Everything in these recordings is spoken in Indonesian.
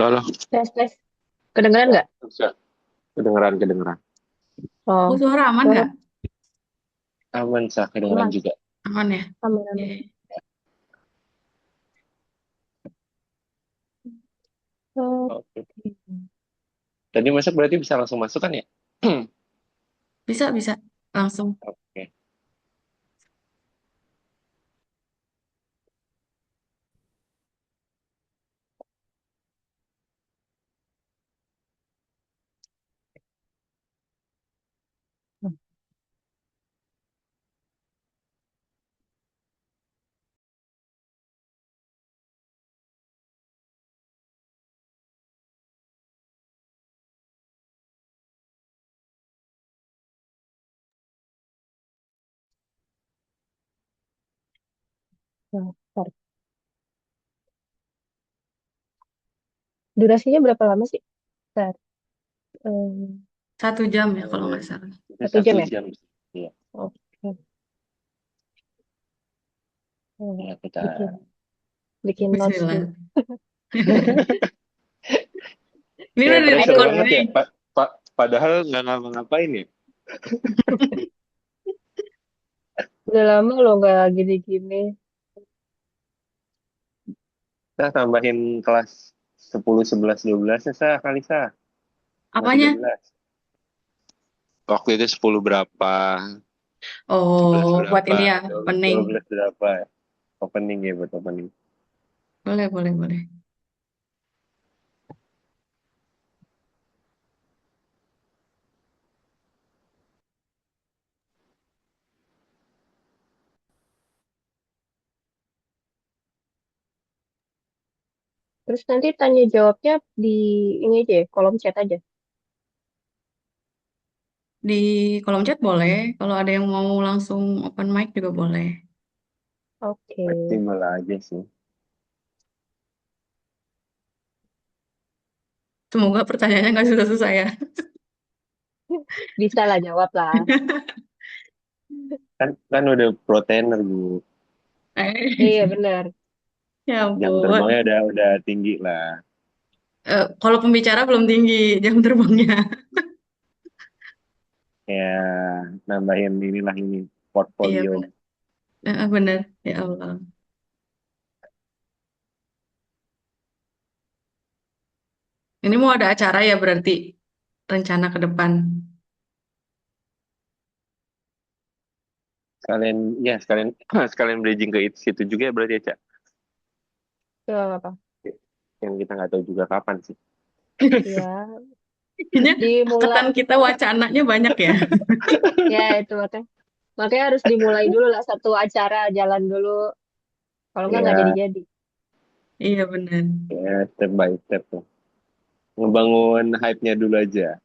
Halo, halo. Tes, tes. Kedengeran Ya, nggak? bisa. Kedengeran, kedengeran. Oh, Aku suara aman suara nggak? Aman, sah, kedengeran aman. juga. Aman ya? Aman, Oke. aman. Oke. Oke. Tadi masuk berarti bisa langsung masuk kan ya? Bisa, bisa. Langsung. Oke. Nah, bentar. Durasinya berapa lama sih? Bentar. em, 1 jam ya kalau Eh, nggak salah. Itu satu satu jam ya? jam. Iya, Oke. ya kita. Bikin, bikin notes dulu. Bismillah. Ini Kayak udah di pressure Aduh, record banget nih. ya, Pak. Pak, padahal nggak ngapa-ngapain ya. udah lama loh nggak gini-gini. Kita tambahin kelas 10, 11, 12 ya, sah, kali sah. Sama Apanya? 13. Waktu itu 10 berapa, 11 Oh, buat berapa, ini ya, 12, pening. 12 berapa. Opening ya, buat opening. Boleh, boleh, boleh. Terus nanti tanya jawabnya di ini aja ya, kolom chat aja. Di kolom chat boleh. Kalau ada yang mau langsung open mic juga boleh. Oke. Fleksibel aja sih. Semoga pertanyaannya nggak susah-susah ya. Bisa lah jawab lah. Kan udah pro trainer, Bu. Iya, Eh, benar. ya Jam ampun. terbangnya udah tinggi lah. Kalau pembicara belum tinggi jam terbangnya. Ya, nambahin inilah ini Iya portfolio. benar. Benar. Ya Allah. Ini mau ada acara ya berarti rencana ke depan. Sekalian, ya sekalian sekalian bridging ke situ juga ya berarti ya, Cak. Itu apa? Yang kita nggak tahu juga kapan sih. Ya, Kayaknya dimulai. angkatan kita wacananya banyak ya. Ya, itu makanya. Makanya harus dimulai dulu lah satu acara jalan dulu. Kalau nggak Ya, jadi-jadi. Iya benar. ya step by step tuh. Ngebangun hype-nya dulu aja.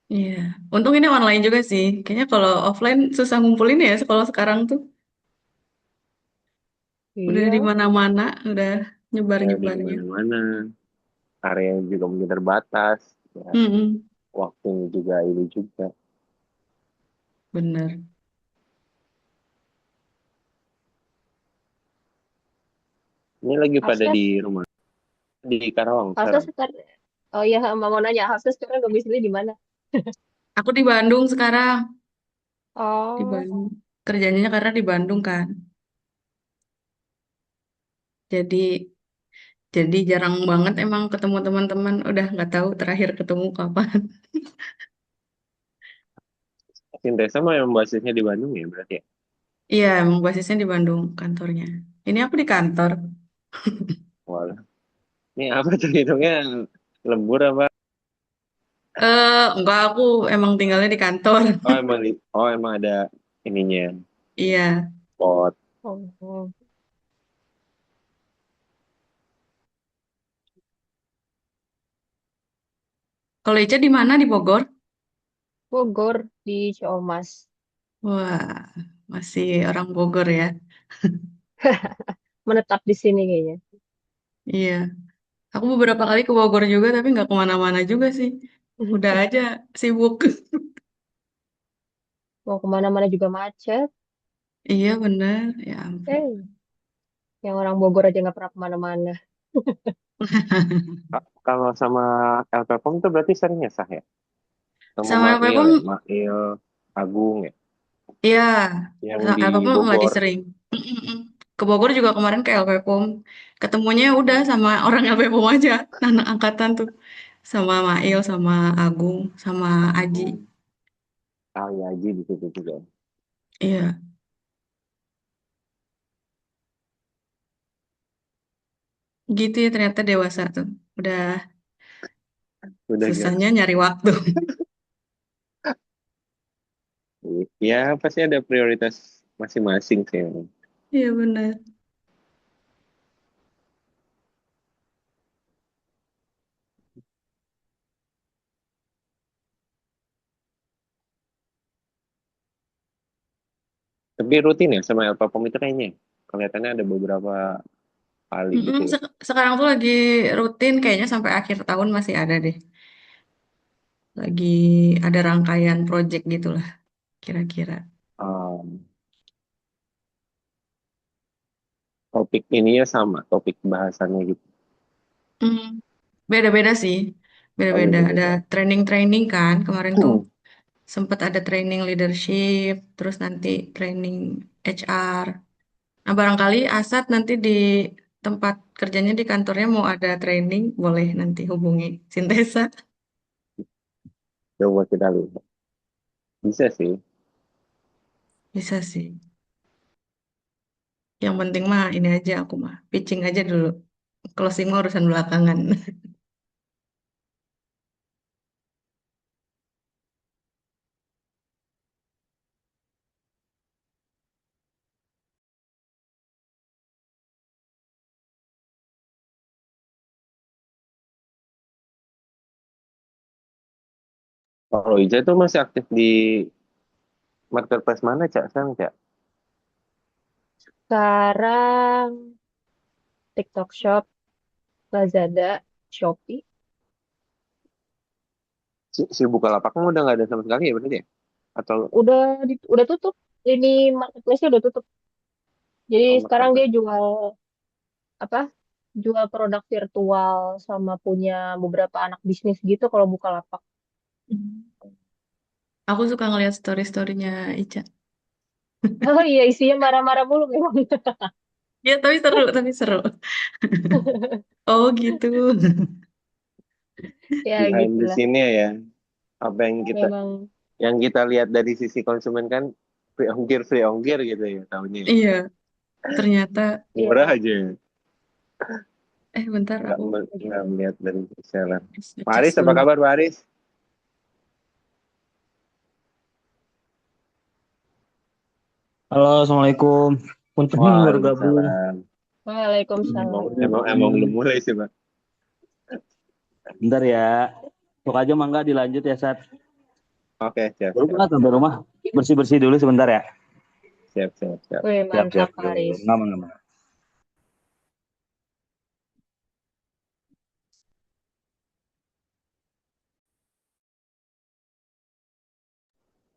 Iya. Untung ini online juga sih. Kayaknya kalau offline susah ngumpulin ya sekolah sekarang tuh. Udah di Iya. mana-mana, udah Ya di nyebar-nyebarnya. mana-mana. Area juga mungkin terbatas. Ya, Mm-mm, waktunya juga ini juga. bener. Ini lagi pada Hafsah, di rumah. Di Karawang Hafsah sekarang. sekarang. Oh iya, mau nanya. Hafsah sekarang domisili di mana? Aku di Bandung sekarang. Di Oh, Bandung. Kerjanya karena di Bandung kan. Jadi jadi jarang banget emang ketemu teman-teman. Udah nggak tahu terakhir ketemu kapan. Sintesa mah yang basisnya di Bandung ya berarti ya. Iya, emang basisnya di Bandung kantornya. Ini aku di kantor. Walah. Ini apa tuh hitungnya lembur apa? Enggak, aku emang tinggalnya di kantor. Oh emang ada ininya Iya. pot. oh, Kalau Ica di mana? Di Bogor? Bogor di Ciamas. Wah, masih orang Bogor ya. Menetap di sini kayaknya. Iya. Aku beberapa kali ke Bogor juga, tapi nggak kemana-mana juga sih. Udah aja sibuk. Mau kemana-mana juga macet. Iya bener, ya ampun. Eh, yang orang Bogor aja nggak pernah kemana-mana. Kalau sama LPPOM itu berarti sering ya sah ya? Sama Sama Mail LPPM, ya, Mail Agung ya, iya, yang sama di LPPM lagi Bogor. sering. Mm-mm. Ke Bogor juga kemarin ke LPPM. Ketemunya udah Hmm. sama orang LPPM aja, anak angkatan tuh. Sama Mail, sama Agung, sama Aji. Hmm. Ah ya, Ji di situ juga. Iya, gitu ya ternyata dewasa tuh. Udah Udah gak? susahnya nyari waktu. Ya pasti ada prioritas masing-masing sih. Iya benar. Tapi rutin ya sama LPPOM itu kayaknya. Kelihatannya ada beberapa kali Mm-mm, gitu ya. sekarang tuh lagi rutin kayaknya sampai akhir tahun masih ada deh. Lagi ada rangkaian project gitu lah kira-kira. Um, Topik ininya sama, topik bahasannya gitu. Hmm, beda-beda sih. Oh, Beda-beda. Ada beda-beda. training-training kan. Kemarin tuh Hmm. sempat ada training leadership, terus nanti training HR. Nah, barangkali Asad nanti di tempat kerjanya di kantornya mau ada training, boleh nanti hubungi Sintesa. Coba kita lihat. Bisa sih. Bisa sih. Yang penting mah ini aja aku mah. Pitching aja dulu. Closing mah urusan belakangan. Kalau Ija tuh masih aktif di marketplace mana, Cak? Sekarang, Cak? Sekarang TikTok Shop, Lazada, Shopee. Si Bukalapak udah nggak ada sama sekali ya berarti ya? Atau Udah tutup. Ini marketplace-nya udah tutup. Jadi oh, sekarang dia marketplace? jual apa? Jual produk virtual sama punya beberapa anak bisnis gitu kalau Bukalapak. Aku suka ngeliat story-storynya Ica. Oh iya, isinya marah-marah mulu memang. Ya, tapi seru, tapi seru. Oh gitu. Ya Behind the gitulah. scene-nya ya. Apa Memang yang kita lihat dari sisi konsumen kan free ongkir gitu ya tahunnya ya. Iya, ternyata. Murah ya aja. Bentar Nggak, aku nggak melihat dari seller. Pak cek Aris, apa dulu. kabar Pak Aris? Halo, Assalamualaikum. Punten baru gabung. Waalaikumsalam. Emang belum Waalaikumsalam. mulai sih, Pak. Bentar ya. Sok aja mangga dilanjut ya, Sat. Oke, siap, Baru siap. banget sampai rumah. Bersih-bersih dulu sebentar ya. Siap, siap, siap. Wih, Siap-siap. mantap Haris. Ngaman, ngaman.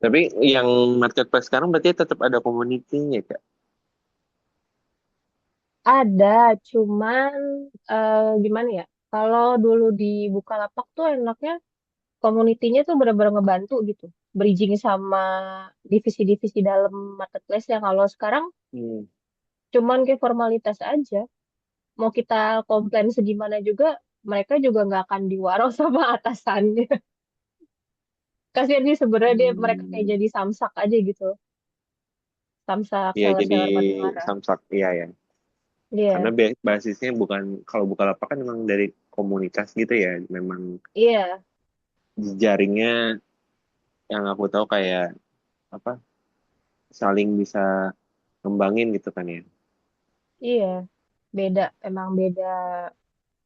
Tapi yang marketplace sekarang berarti tetap ada community-nya, Kak? Ada, cuman gimana ya? Kalau dulu di Bukalapak tuh enaknya community-nya tuh benar-benar ngebantu gitu. Bridging sama divisi-divisi dalam marketplace yang kalau sekarang Hmm. cuman kayak formalitas aja. Mau kita komplain segimana juga, mereka juga nggak akan diwaro sama atasannya. Kasihan sih sebenarnya mereka kayak Hmm. jadi samsak aja gitu. Samsak Iya, jadi seller-seller Madukara. samsak, iya ya. Karena Iya, basisnya bukan, kalau Bukalapak kan memang dari komunitas gitu ya. Memang iya, jaringnya yang aku tahu kayak apa saling bisa ngembangin gitu kan ya. iya. Beda, emang beda,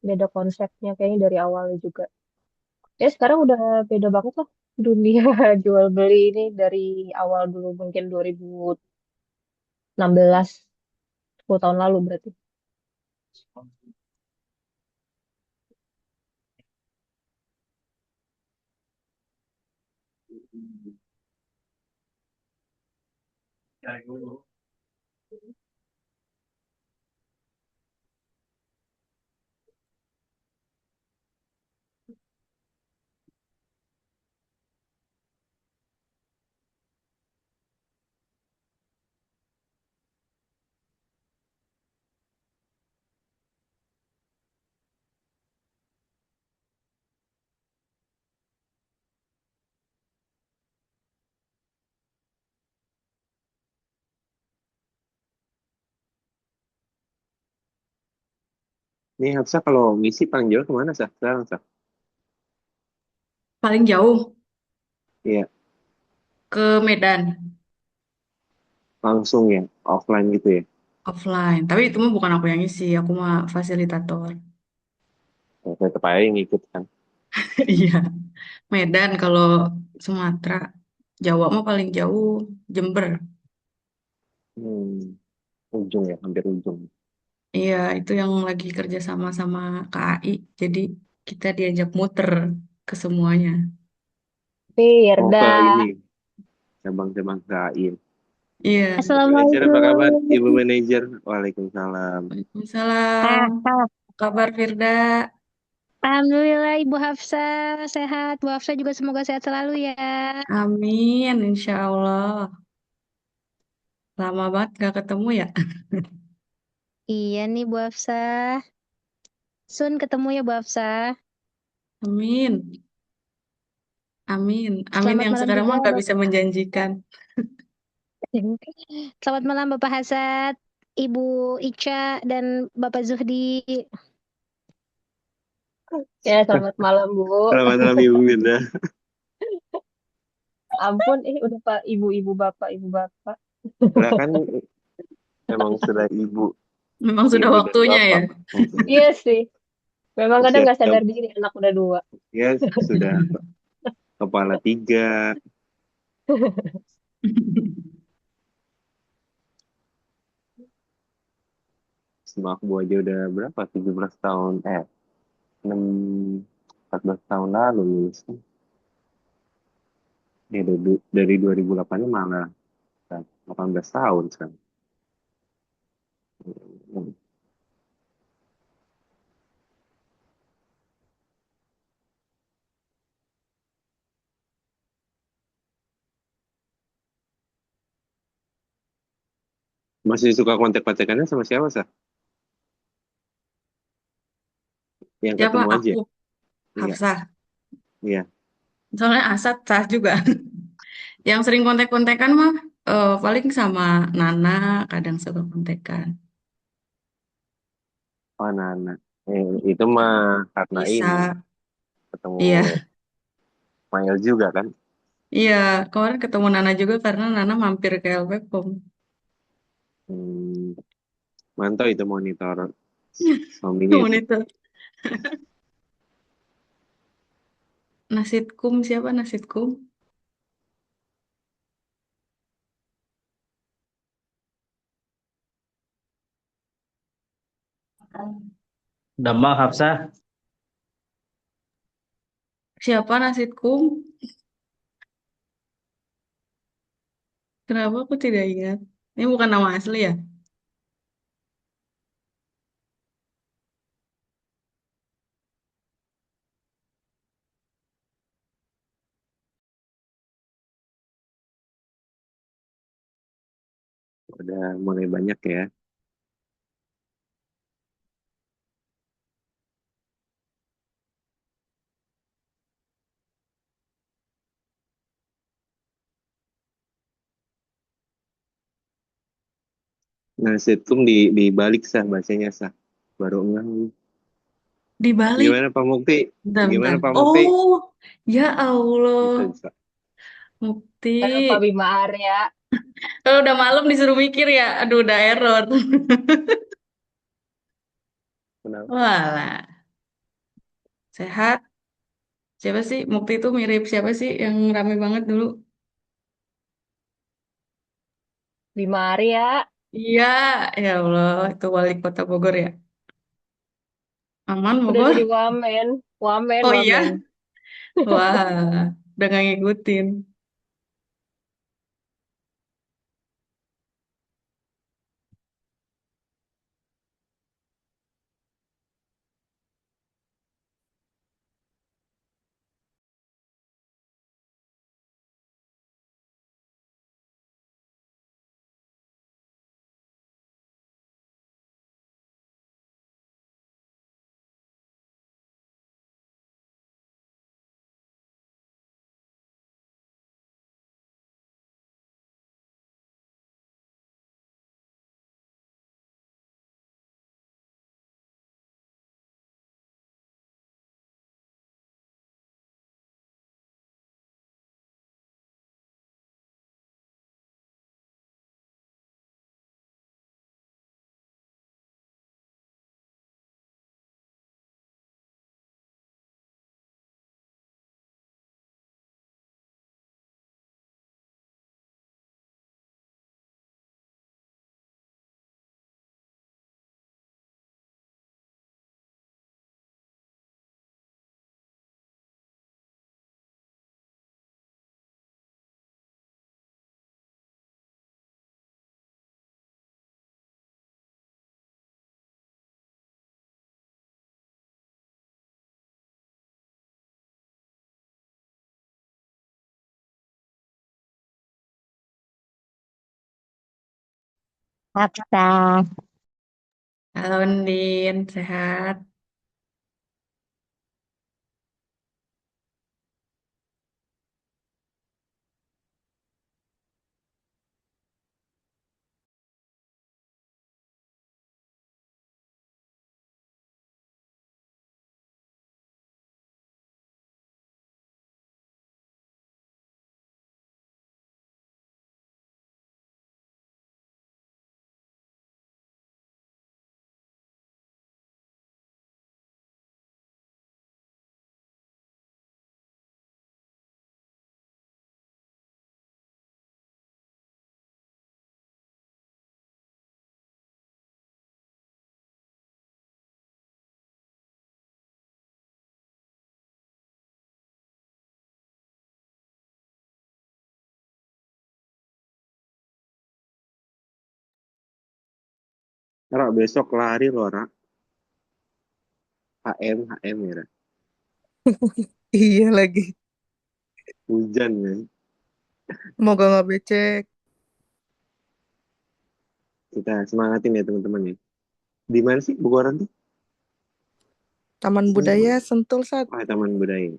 beda konsepnya kayaknya dari awalnya juga. Ya sekarang udah beda banget lah dunia jual beli ini dari awal dulu mungkin 2016, 10 tahun lalu berarti. Nih Hafsa kalau misi paling jauh kemana Sah? Sekarang Sah? Paling jauh Iya, ke Medan, langsung ya, offline gitu ya. offline. Tapi itu mah bukan aku yang ngisi, aku mah fasilitator. Ya, tetap aja yang ikut kan. Iya, Medan kalau Sumatera. Jawa mah paling jauh Jember. Hmm, ujung ya, hampir ujung. Iya, itu yang lagi kerja sama KAI. Jadi kita diajak muter ke semuanya. Oh ke Firda. ini, cabang-cabang KAI. Iya, Manajer apa kabar? Ibu Assalamualaikum. manajer. Waalaikumsalam. Waalaikumsalam. Ah, ah. Apa kabar Firda? Alhamdulillah Ibu Hafsah sehat. Bu Hafsah juga semoga sehat selalu ya. Amin, insya Allah. Lama banget gak ketemu ya. Iya nih Bu Hafsah. Sun ketemu ya Bu Hafsah. Amin, amin, amin Selamat yang malam sekarang juga mah nggak bisa Bapak. menjanjikan. Selamat malam Bapak Hasad, Ibu Ica dan Bapak Zuhdi. Ya, selamat malam, Bu. Selamat malam Ibu Firda. Ampun, udah Pak, ibu-ibu bapak, ibu bapak. Lah kan emang sudah Memang sudah ibu dan waktunya ya. bapak. Iya sih. Memang kadang Usia nggak sudah, sadar diri, anak udah dua. ya sudah kepala 3. Sama aku aja udah berapa? 17 tahun. 6, 14 tahun lalu lulus. Ya, dari 2008 -nya malah kan, 18 tahun sekarang. Masih suka kontak-kontakannya sama siapa, Sah? Yang Siapa? ketemu aja. Aku, Iya, Hafsah. iya. Soalnya Asad sah juga. Yang sering kontek-kontekan mah paling sama Nana, kadang suka kontekan. Oh, Nana. Itu mah karena ini Bisa. ketemu Iya, Mail juga kan. iya. Kemarin ketemu Nana juga karena Nana mampir ke LPPOM. Hmm, mantau itu monitor suaminya itu. Monitor. Nasitkum siapa Nasitkum? Damang Hafsah. Siapa Nasitkum? Kenapa aku tidak ingat? Ini bukan nama asli ya? Udah mulai banyak ya. Nah, Setkum dibalik Sah bahasanya Sah. Baru enggak. Dibalik. Gimana Pak Mukti? Bentar, Gimana bentar. Pak Mukti? Oh, ya Bisa, Allah. bisa. Mukti. Karena Pak Bima Arya. Kalau udah malam disuruh mikir ya, aduh udah error. Kenapa? Walah, sehat. Siapa sih? Mukti itu mirip siapa sih yang rame banget dulu? Bima Arya. Iya, ya Allah, itu wali kota Bogor ya. Aman Udah jadi Bogor? wamen. Wamen, Oh wamen. iya, wah, udah gak ngikutin. Hapsa. Halo Ndin, sehat? Ra, besok lari loh, Ra. HM ya, Ra. Iya lagi. Hujan kan. Semoga nggak becek. Kita semangatin ya teman-teman ya. Di mana sih Bugoran tuh? Taman Budaya Sentul, Sat. Oh, Taman Budaya.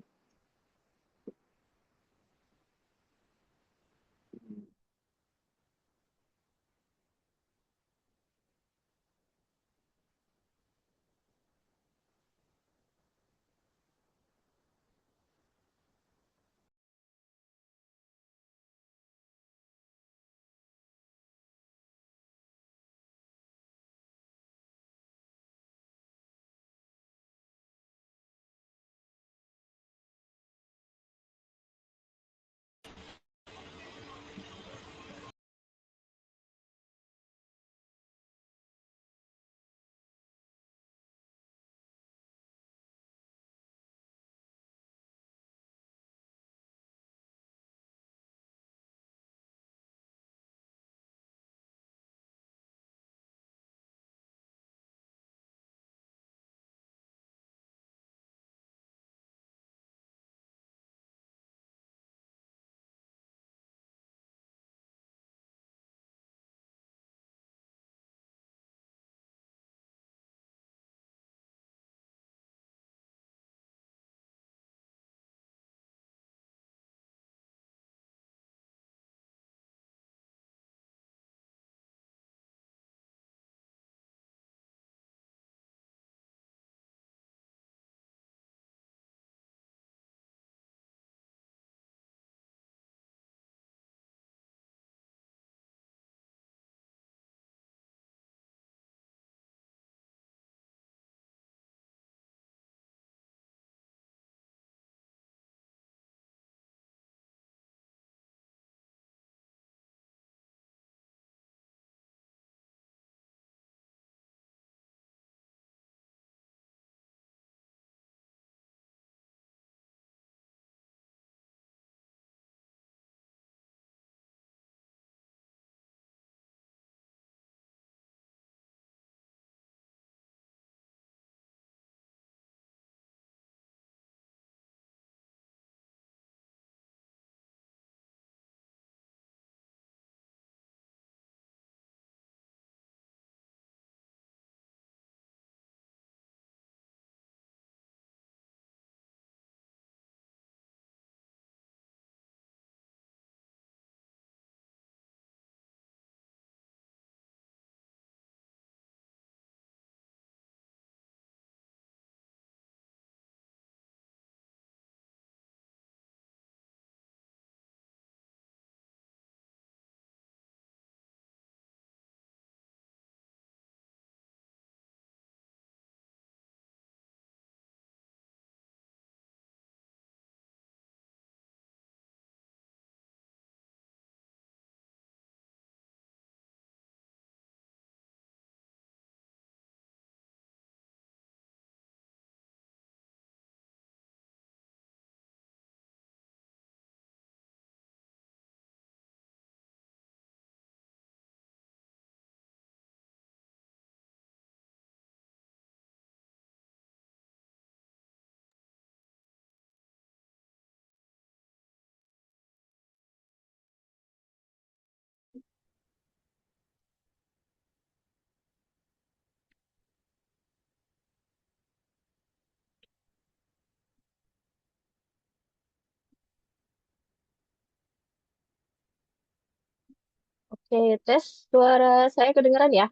Oke, tes suara saya kedengaran ya?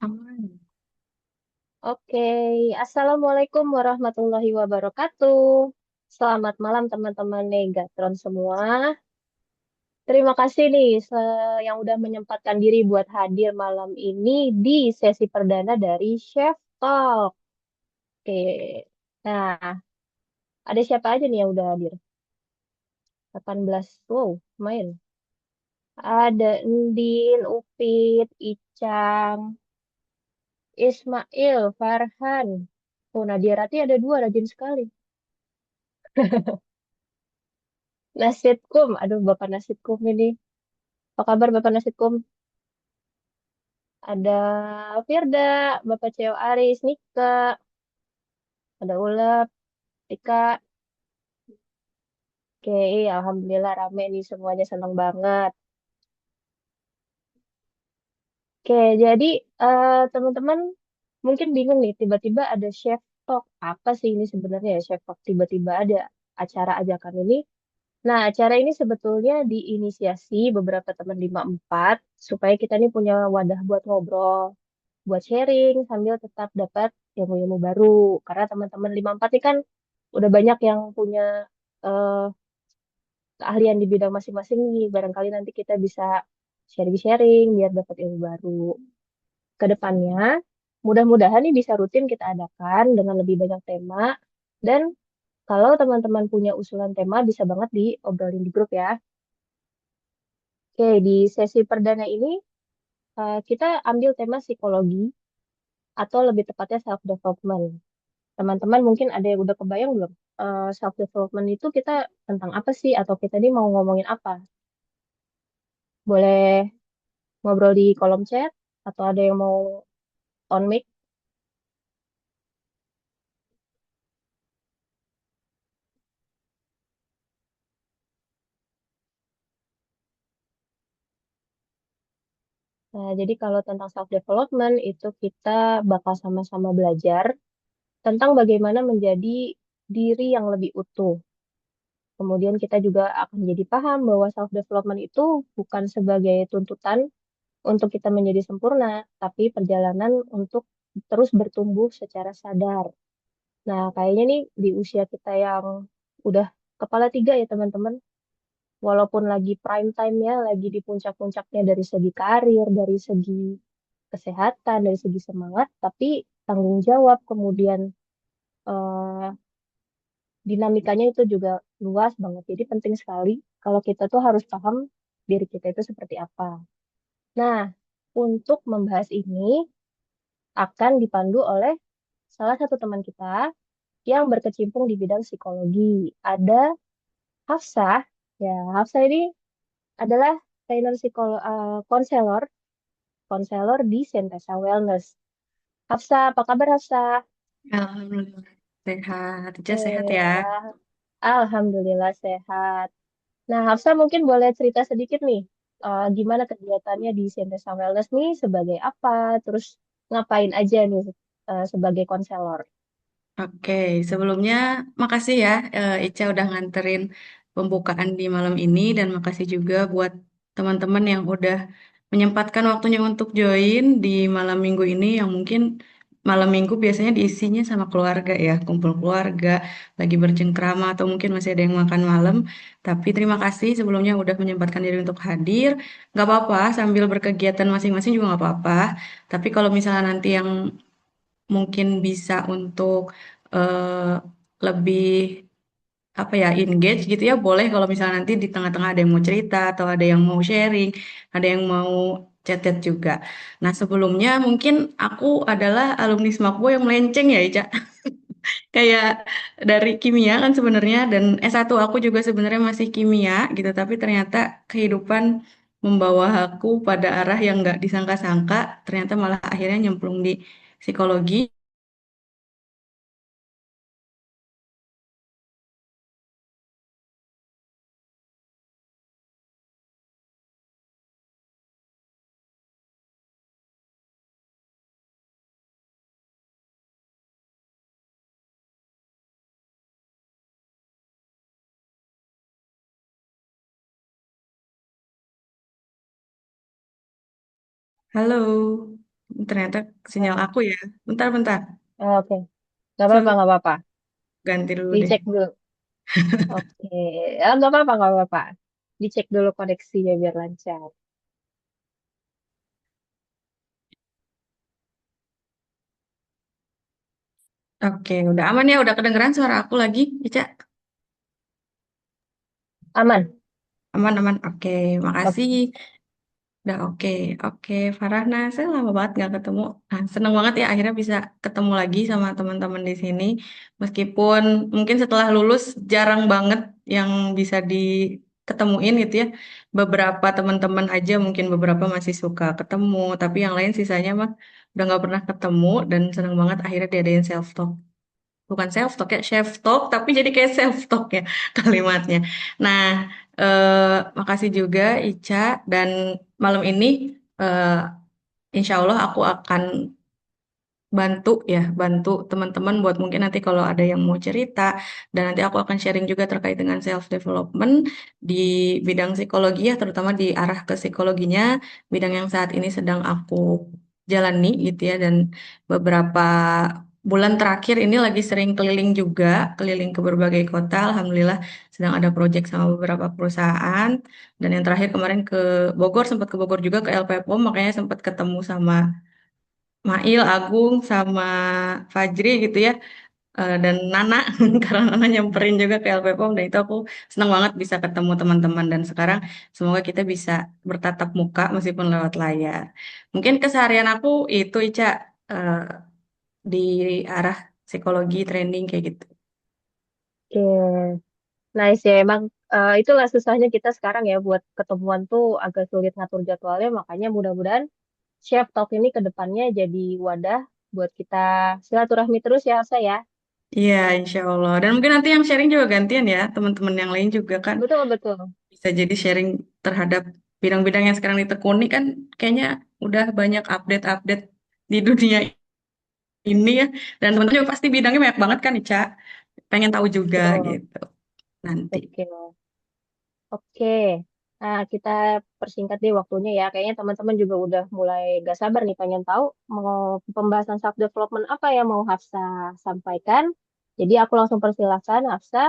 Aman. Oke, Assalamualaikum warahmatullahi wabarakatuh. Selamat malam teman-teman Negatron semua. Terima kasih nih yang udah menyempatkan diri buat hadir malam ini di sesi perdana dari Chef Talk. Oke, nah ada siapa aja nih yang udah hadir? 18, wow, lumayan. Ada Endin, Upit, Icang, Ismail, Farhan. Oh, Nadia Rati ada dua, rajin sekali. Nasitkum, aduh Bapak Nasitkum ini. Apa kabar Bapak Nasitkum? Ada Firda, Bapak Ceo Aris, Nika, ada Ulap, Tika. Oke, Alhamdulillah rame nih semuanya, senang banget. Oke, jadi teman-teman mungkin bingung nih, tiba-tiba ada Chef Talk. Apa sih ini sebenarnya ya Chef Talk? Tiba-tiba ada acara ajakan ini. Nah, acara ini sebetulnya diinisiasi beberapa teman 54 supaya kita nih punya wadah buat ngobrol, buat sharing sambil tetap dapat ilmu-ilmu baru. Karena teman-teman 54 ini kan udah banyak yang punya eh, keahlian di bidang masing-masing nih. Barangkali nanti kita bisa sharing-sharing biar dapat ilmu baru. Ke depannya, mudah-mudahan nih bisa rutin kita adakan dengan lebih banyak tema. Dan kalau teman-teman punya usulan tema, bisa banget diobrolin di grup ya. Oke, di sesi perdana ini kita ambil tema psikologi atau lebih tepatnya self development. Teman-teman mungkin ada yang udah kebayang belum? Self development itu kita tentang apa sih atau kita ini mau ngomongin apa? Boleh ngobrol di kolom chat atau ada yang mau on mic? Nah, jadi kalau tentang self development itu kita bakal sama-sama belajar tentang bagaimana menjadi diri yang lebih utuh. Kemudian kita juga akan jadi paham bahwa self development itu bukan sebagai tuntutan untuk kita menjadi sempurna, tapi perjalanan untuk terus bertumbuh secara sadar. Nah, kayaknya nih di usia kita yang udah kepala tiga ya teman-teman, walaupun lagi prime time ya, lagi di puncak-puncaknya dari segi karir, dari segi kesehatan, dari segi semangat, tapi tanggung jawab kemudian eh, dinamikanya itu juga luas banget. Jadi penting sekali kalau kita tuh harus paham diri kita itu seperti apa. Nah, untuk membahas ini akan dipandu oleh salah satu teman kita yang berkecimpung di bidang psikologi. Ada Hafsah. Ya, Hafsah ini adalah trainer konselor, konselor di Sentesa Wellness. Hafsah, apa kabar Hafsah? Alhamdulillah. Sehat. Ica sehat ya. Ya, Alhamdulillah sehat. Nah, Hafsah mungkin boleh cerita sedikit nih, gimana kegiatannya di Sentesa Wellness nih, sebagai apa, terus ngapain aja nih sebagai konselor. Oke, sebelumnya makasih ya Ica udah nganterin pembukaan di malam ini dan makasih juga buat teman-teman yang udah menyempatkan waktunya untuk join di malam minggu ini yang mungkin malam minggu biasanya diisinya sama keluarga ya, kumpul keluarga, lagi bercengkrama atau mungkin masih ada yang makan malam. Tapi terima kasih sebelumnya udah menyempatkan diri untuk hadir. Gak apa-apa, sambil berkegiatan masing-masing juga gak apa-apa. Tapi kalau misalnya nanti yang mungkin bisa untuk eh, lebih apa ya engage gitu ya boleh kalau misalnya nanti di tengah-tengah ada yang mau cerita atau ada yang mau sharing, ada yang mau chat-chat juga. Nah sebelumnya mungkin aku adalah alumni Smakbo yang melenceng ya Ica. Kayak dari kimia kan sebenarnya dan S1 aku juga sebenarnya masih kimia gitu tapi ternyata kehidupan membawa aku pada arah yang nggak disangka-sangka ternyata malah akhirnya nyemplung di psikologi Halo. Ternyata sinyal Oh, aku ya. Bentar-bentar. oke. Nggak apa-apa, Sebentar, nggak apa-apa. ganti dulu deh. Dicek dulu. Oke. Nggak apa-apa, nggak apa-apa. Dicek dulu koneksinya biar lancar. Oke, udah aman ya? Udah kedengeran suara aku lagi, Ica? Aman. Aman-aman. Oke, Oke. makasih. Udah oke. Oke, Farahna, saya lama banget nggak ketemu. Nah, seneng banget ya akhirnya bisa ketemu lagi sama teman-teman di sini. Meskipun mungkin setelah lulus jarang banget yang bisa diketemuin gitu ya. Beberapa teman-teman aja mungkin beberapa masih suka ketemu, tapi yang lain sisanya mah udah nggak pernah ketemu dan seneng banget akhirnya diadain self talk. Bukan self talk ya, chef talk, tapi jadi kayak self talk ya kalimatnya. Nah, makasih juga Ica dan malam ini eh, insya Allah aku akan bantu teman-teman buat mungkin nanti kalau ada yang mau cerita dan nanti aku akan sharing juga terkait dengan self development di bidang psikologi ya, terutama di arah ke psikologinya, bidang yang saat ini sedang aku jalani gitu ya dan beberapa bulan terakhir ini lagi sering keliling juga, keliling ke berbagai kota, alhamdulillah sedang ada proyek sama beberapa perusahaan dan yang terakhir kemarin ke Bogor, sempat ke Bogor juga ke LPPOM, makanya sempat ketemu sama Mail, Agung, sama Fajri gitu ya, dan Nana, karena Nana nyamperin juga ke LPPOM, dan itu aku senang banget bisa ketemu teman-teman, dan sekarang semoga kita bisa bertatap muka meskipun lewat layar. Mungkin keseharian aku itu, Ica, eh, di arah psikologi, training, kayak gitu. Oke. Nice ya. Emang itulah susahnya kita sekarang ya buat ketemuan tuh agak sulit ngatur jadwalnya. Makanya mudah-mudahan Chef Talk ini ke depannya jadi wadah buat kita silaturahmi terus ya, Asa ya. Iya, insya Allah. Dan mungkin nanti yang sharing juga gantian ya, teman-teman yang lain juga kan Betul, betul. bisa jadi sharing terhadap bidang-bidang yang sekarang ditekuni kan kayaknya udah banyak update-update di dunia ini ya. Dan teman-teman juga pasti bidangnya banyak banget kan, Ica. Pengen tahu juga Betul. gitu nanti. Oke. Oke. Nah, kita persingkat deh waktunya ya. Kayaknya teman-teman juga udah mulai gak sabar nih pengen tahu mau pembahasan self development apa yang mau Hafsa sampaikan. Jadi aku langsung persilahkan Hafsa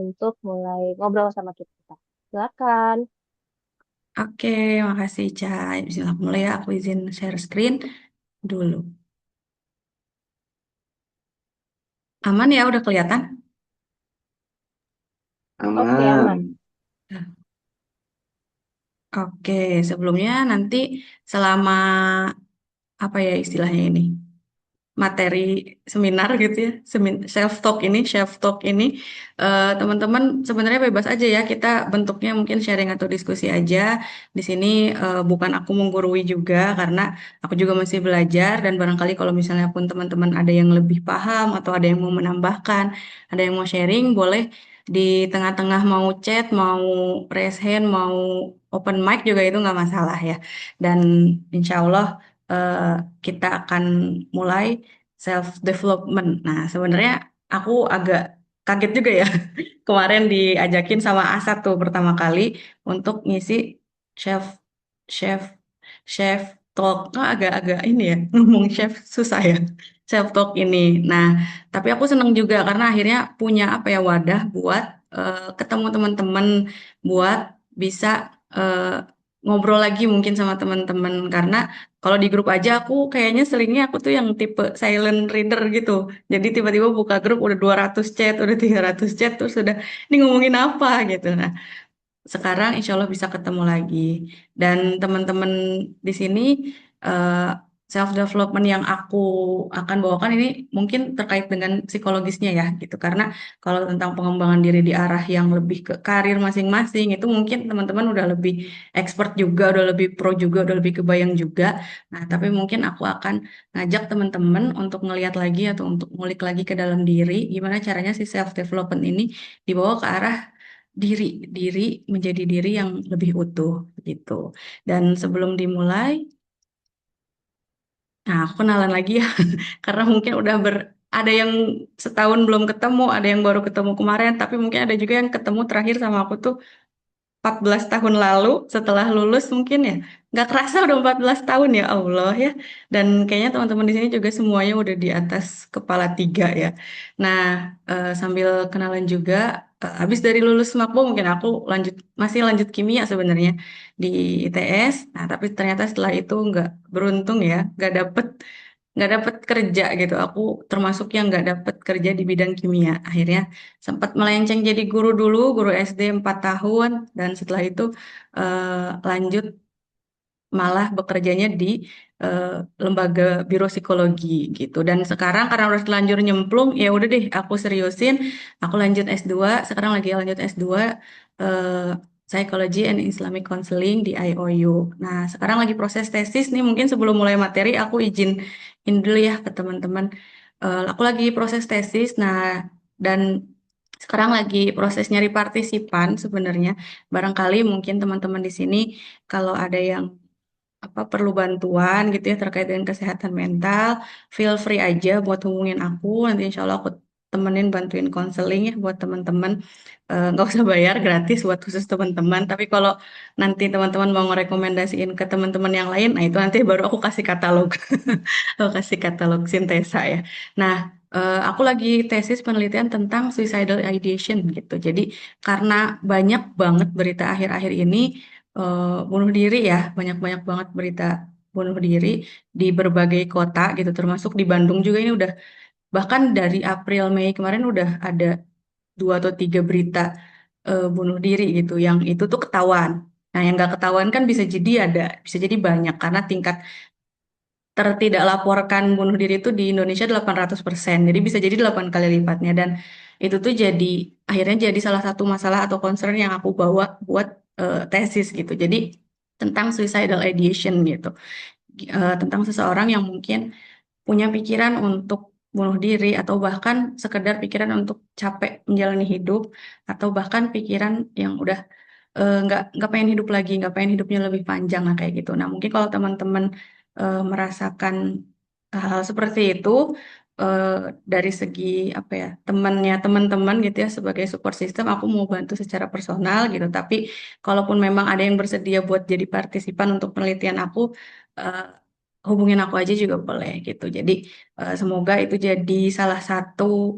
untuk mulai ngobrol sama kita. Silakan. Oke, makasih Ica. Bismillah mulai ya, aku izin share screen dulu. Aman ya, udah kelihatan? Oke, Aman. aman. Oke, sebelumnya nanti selama apa ya istilahnya ini? Materi seminar gitu ya, self talk ini, teman-teman sebenarnya bebas aja ya, kita bentuknya mungkin sharing atau diskusi aja. Di sini bukan aku menggurui juga karena aku juga masih belajar dan barangkali kalau misalnya pun teman-teman ada yang lebih paham atau ada yang mau menambahkan, ada yang mau sharing, boleh di tengah-tengah mau chat, mau raise hand, mau open mic juga itu nggak masalah ya. Dan insya Allah eh, kita akan mulai self development. Nah, sebenarnya aku agak kaget juga ya kemarin diajakin sama Asa tuh pertama kali untuk ngisi chef chef chef talk. Nah, agak-agak ini ya ngomong chef susah ya. Self talk ini. Nah, tapi aku seneng juga karena akhirnya punya apa ya wadah buat ketemu teman-teman, buat bisa eh, ngobrol lagi mungkin sama teman-teman karena kalau di grup aja aku kayaknya seringnya aku tuh yang tipe silent reader gitu. Jadi tiba-tiba buka grup udah 200 chat, udah 300 chat terus udah ini ngomongin apa gitu. Nah, sekarang insya Allah bisa ketemu lagi. Dan teman-teman di sini self development yang aku akan bawakan ini mungkin terkait dengan psikologisnya ya gitu. Karena kalau tentang pengembangan diri di arah yang lebih ke karir masing-masing itu mungkin teman-teman udah lebih expert juga, udah lebih pro juga, udah lebih kebayang juga. Nah, tapi mungkin aku akan ngajak teman-teman untuk ngelihat lagi atau untuk ngulik lagi ke dalam diri gimana caranya si self development ini dibawa ke arah diri diri menjadi diri yang lebih utuh gitu. Dan sebelum dimulai, nah aku kenalan lagi ya karena mungkin udah ada yang setahun belum ketemu, ada yang baru ketemu kemarin, tapi mungkin ada juga yang ketemu terakhir sama aku tuh 14 tahun lalu setelah lulus mungkin ya. Nggak kerasa udah 14 tahun ya Allah ya. Dan kayaknya teman-teman di sini juga semuanya udah di atas kepala 3 ya. Nah, sambil kenalan juga, habis dari lulus Makbo mungkin aku masih lanjut kimia sebenarnya di ITS. Nah, tapi ternyata setelah itu nggak beruntung ya, nggak dapet kerja gitu. Aku termasuk yang nggak dapet kerja di bidang kimia. Akhirnya sempat melenceng jadi guru dulu, guru SD 4 tahun, dan setelah itu lanjut malah bekerjanya di lembaga biro psikologi gitu. Dan sekarang karena udah terlanjur nyemplung, ya udah deh aku seriusin, aku lanjut S2, sekarang lagi lanjut S2 eh, Psychology and Islamic Counseling di IOU. Nah, sekarang lagi proses tesis nih, mungkin sebelum mulai materi aku izin dulu ya ke teman-teman. Aku lagi proses tesis, nah dan sekarang lagi proses nyari partisipan sebenarnya. Barangkali mungkin teman-teman di sini kalau ada yang perlu bantuan gitu ya terkait dengan kesehatan mental, feel free aja buat hubungin aku. Nanti insya Allah aku temenin bantuin konseling ya buat teman-teman. Nggak usah bayar, gratis buat khusus teman-teman. Tapi kalau nanti teman-teman mau ngerekomendasiin ke teman-teman yang lain, nah itu nanti baru aku kasih katalog. Aku kasih katalog Sintesa ya. Nah, aku lagi tesis penelitian tentang suicidal ideation gitu. Jadi karena banyak banget berita akhir-akhir ini bunuh diri ya, banyak-banyak banget berita bunuh diri di berbagai kota gitu, termasuk di Bandung juga ini udah, bahkan dari April Mei kemarin udah ada 2 atau 3 berita bunuh diri gitu, yang itu tuh ketahuan. Nah, yang nggak ketahuan kan bisa jadi banyak karena tingkat tertidaklaporkan bunuh diri itu di Indonesia 800%. Jadi bisa jadi 8 kali lipatnya. Dan itu tuh akhirnya jadi salah satu masalah atau concern yang aku bawa buat tesis gitu. Jadi tentang suicidal ideation gitu. Tentang seseorang yang mungkin punya pikiran untuk bunuh diri atau bahkan sekedar pikiran untuk capek menjalani hidup atau bahkan pikiran yang udah nggak pengen hidup lagi, nggak pengen hidupnya lebih panjang lah kayak gitu. Nah, mungkin kalau teman-teman merasakan hal seperti itu dari segi apa ya, temannya teman-teman gitu ya, sebagai support system aku mau bantu secara personal gitu. Tapi kalaupun memang ada yang bersedia buat jadi partisipan untuk penelitian aku, eh, hubungin aku aja juga boleh gitu. Jadi semoga itu jadi salah satu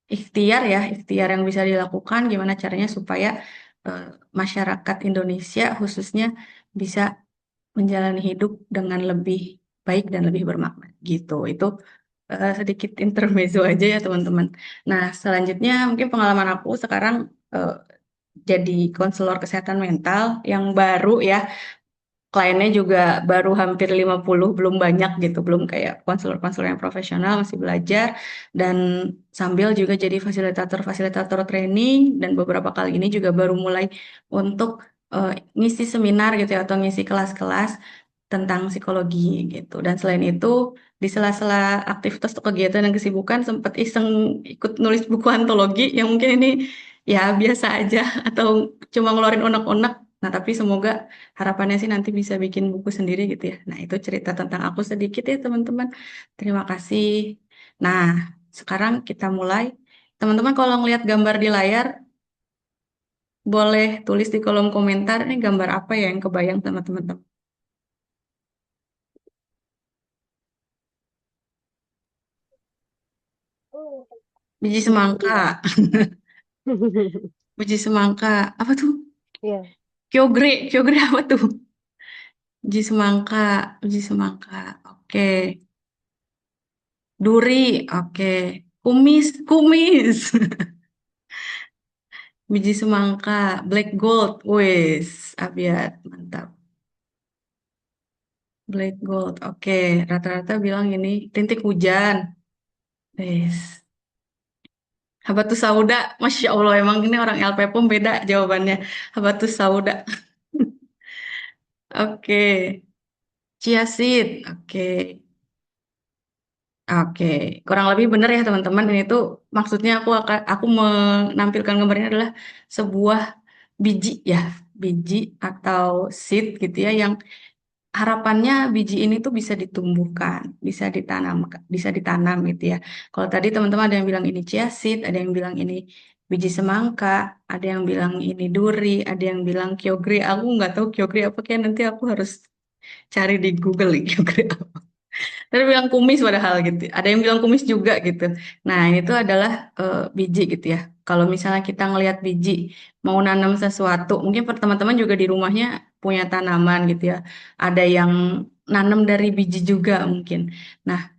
ikhtiar yang bisa dilakukan gimana caranya supaya eh, masyarakat Indonesia khususnya bisa menjalani hidup dengan lebih baik dan lebih bermakna gitu. Itu sedikit intermezzo aja ya teman-teman. Nah, selanjutnya mungkin pengalaman aku sekarang eh, jadi konselor kesehatan mental yang baru ya. Kliennya juga baru hampir 50, belum banyak gitu, belum kayak konselor-konselor yang profesional, masih belajar. Dan sambil juga jadi fasilitator training, dan beberapa kali ini juga baru mulai untuk ngisi seminar gitu ya, atau ngisi kelas-kelas tentang psikologi gitu. Dan selain itu, di sela-sela aktivitas atau kegiatan dan kesibukan, sempat iseng ikut nulis buku antologi yang mungkin ini ya biasa aja, atau cuma ngeluarin unek-unek. Nah, tapi semoga harapannya sih nanti bisa bikin buku sendiri gitu ya. Nah, itu cerita tentang aku sedikit ya, teman-teman. Terima kasih. Nah, sekarang kita mulai. Teman-teman kalau ngelihat gambar di layar, boleh tulis di kolom komentar, ini gambar apa ya yang kebayang sama teman-teman. Biji semangka. Biji semangka. Apa tuh? Iya. Kyogre apa tuh? Biji semangka. Biji semangka. Oke. Duri. Oke. Kumis. Biji semangka, black gold, wes, Abiat, mantap. Black gold, oke. Rata-rata bilang ini rintik hujan, wes. Habatus sauda, masya Allah, emang ini orang LP pun beda jawabannya. Habatus sauda, oke. Chia seed, oke. Oke, kurang lebih benar ya teman-teman. Ini tuh maksudnya aku menampilkan gambarnya adalah sebuah biji ya, biji atau seed gitu ya, yang harapannya biji ini tuh bisa ditumbuhkan, bisa ditanam gitu ya. Kalau tadi teman-teman ada yang bilang ini chia seed, ada yang bilang ini biji semangka, ada yang bilang ini duri, ada yang bilang kyogre. Aku nggak tahu kyogre apa, kayak nanti aku harus cari di Google nih, kyogre apa. Ada yang bilang kumis padahal gitu. Ada yang bilang kumis juga gitu. Nah, ini tuh adalah biji gitu ya. Kalau misalnya kita ngelihat biji, mau nanam sesuatu, mungkin teman-teman juga di rumahnya punya tanaman gitu ya. Ada yang nanam dari biji juga mungkin. Nah,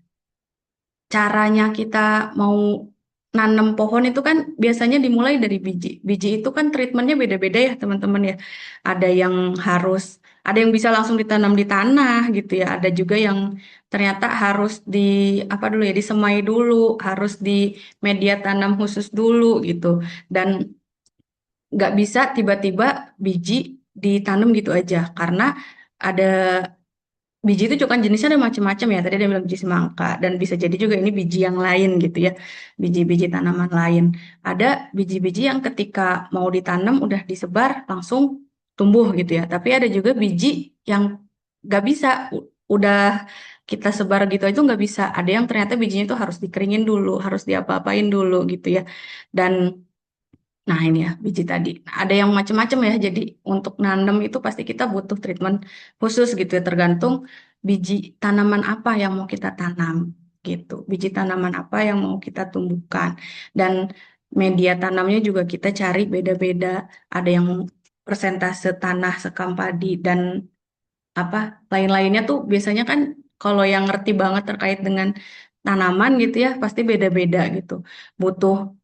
caranya kita mau nanam pohon itu kan biasanya dimulai dari biji. Biji itu kan treatmentnya beda-beda ya teman-teman ya. Ada yang harus, ada yang bisa langsung ditanam di tanah gitu ya. Ada juga yang ternyata harus di apa dulu ya, disemai dulu, harus di media tanam khusus dulu gitu. Dan nggak bisa tiba-tiba biji ditanam gitu aja karena ada biji itu juga kan jenisnya ada macam-macam ya. Tadi ada yang bilang biji semangka dan bisa jadi juga ini biji yang lain gitu ya. Biji-biji tanaman lain. Ada biji-biji yang ketika mau ditanam udah disebar langsung tumbuh gitu ya. Tapi ada juga biji yang nggak bisa udah kita sebar gitu itu nggak bisa. Ada yang ternyata bijinya itu harus dikeringin dulu, harus diapa-apain dulu gitu ya. Dan nah ini ya biji tadi. Nah, ada yang macam-macam ya. Jadi untuk nanam itu pasti kita butuh treatment khusus gitu ya. Tergantung biji tanaman apa yang mau kita tanam gitu. Biji tanaman apa yang mau kita tumbuhkan. Dan media tanamnya juga kita cari beda-beda. Ada yang persentase tanah sekam padi dan apa lain-lainnya tuh biasanya kan kalau yang ngerti banget terkait dengan tanaman gitu ya pasti beda-beda gitu. Butuh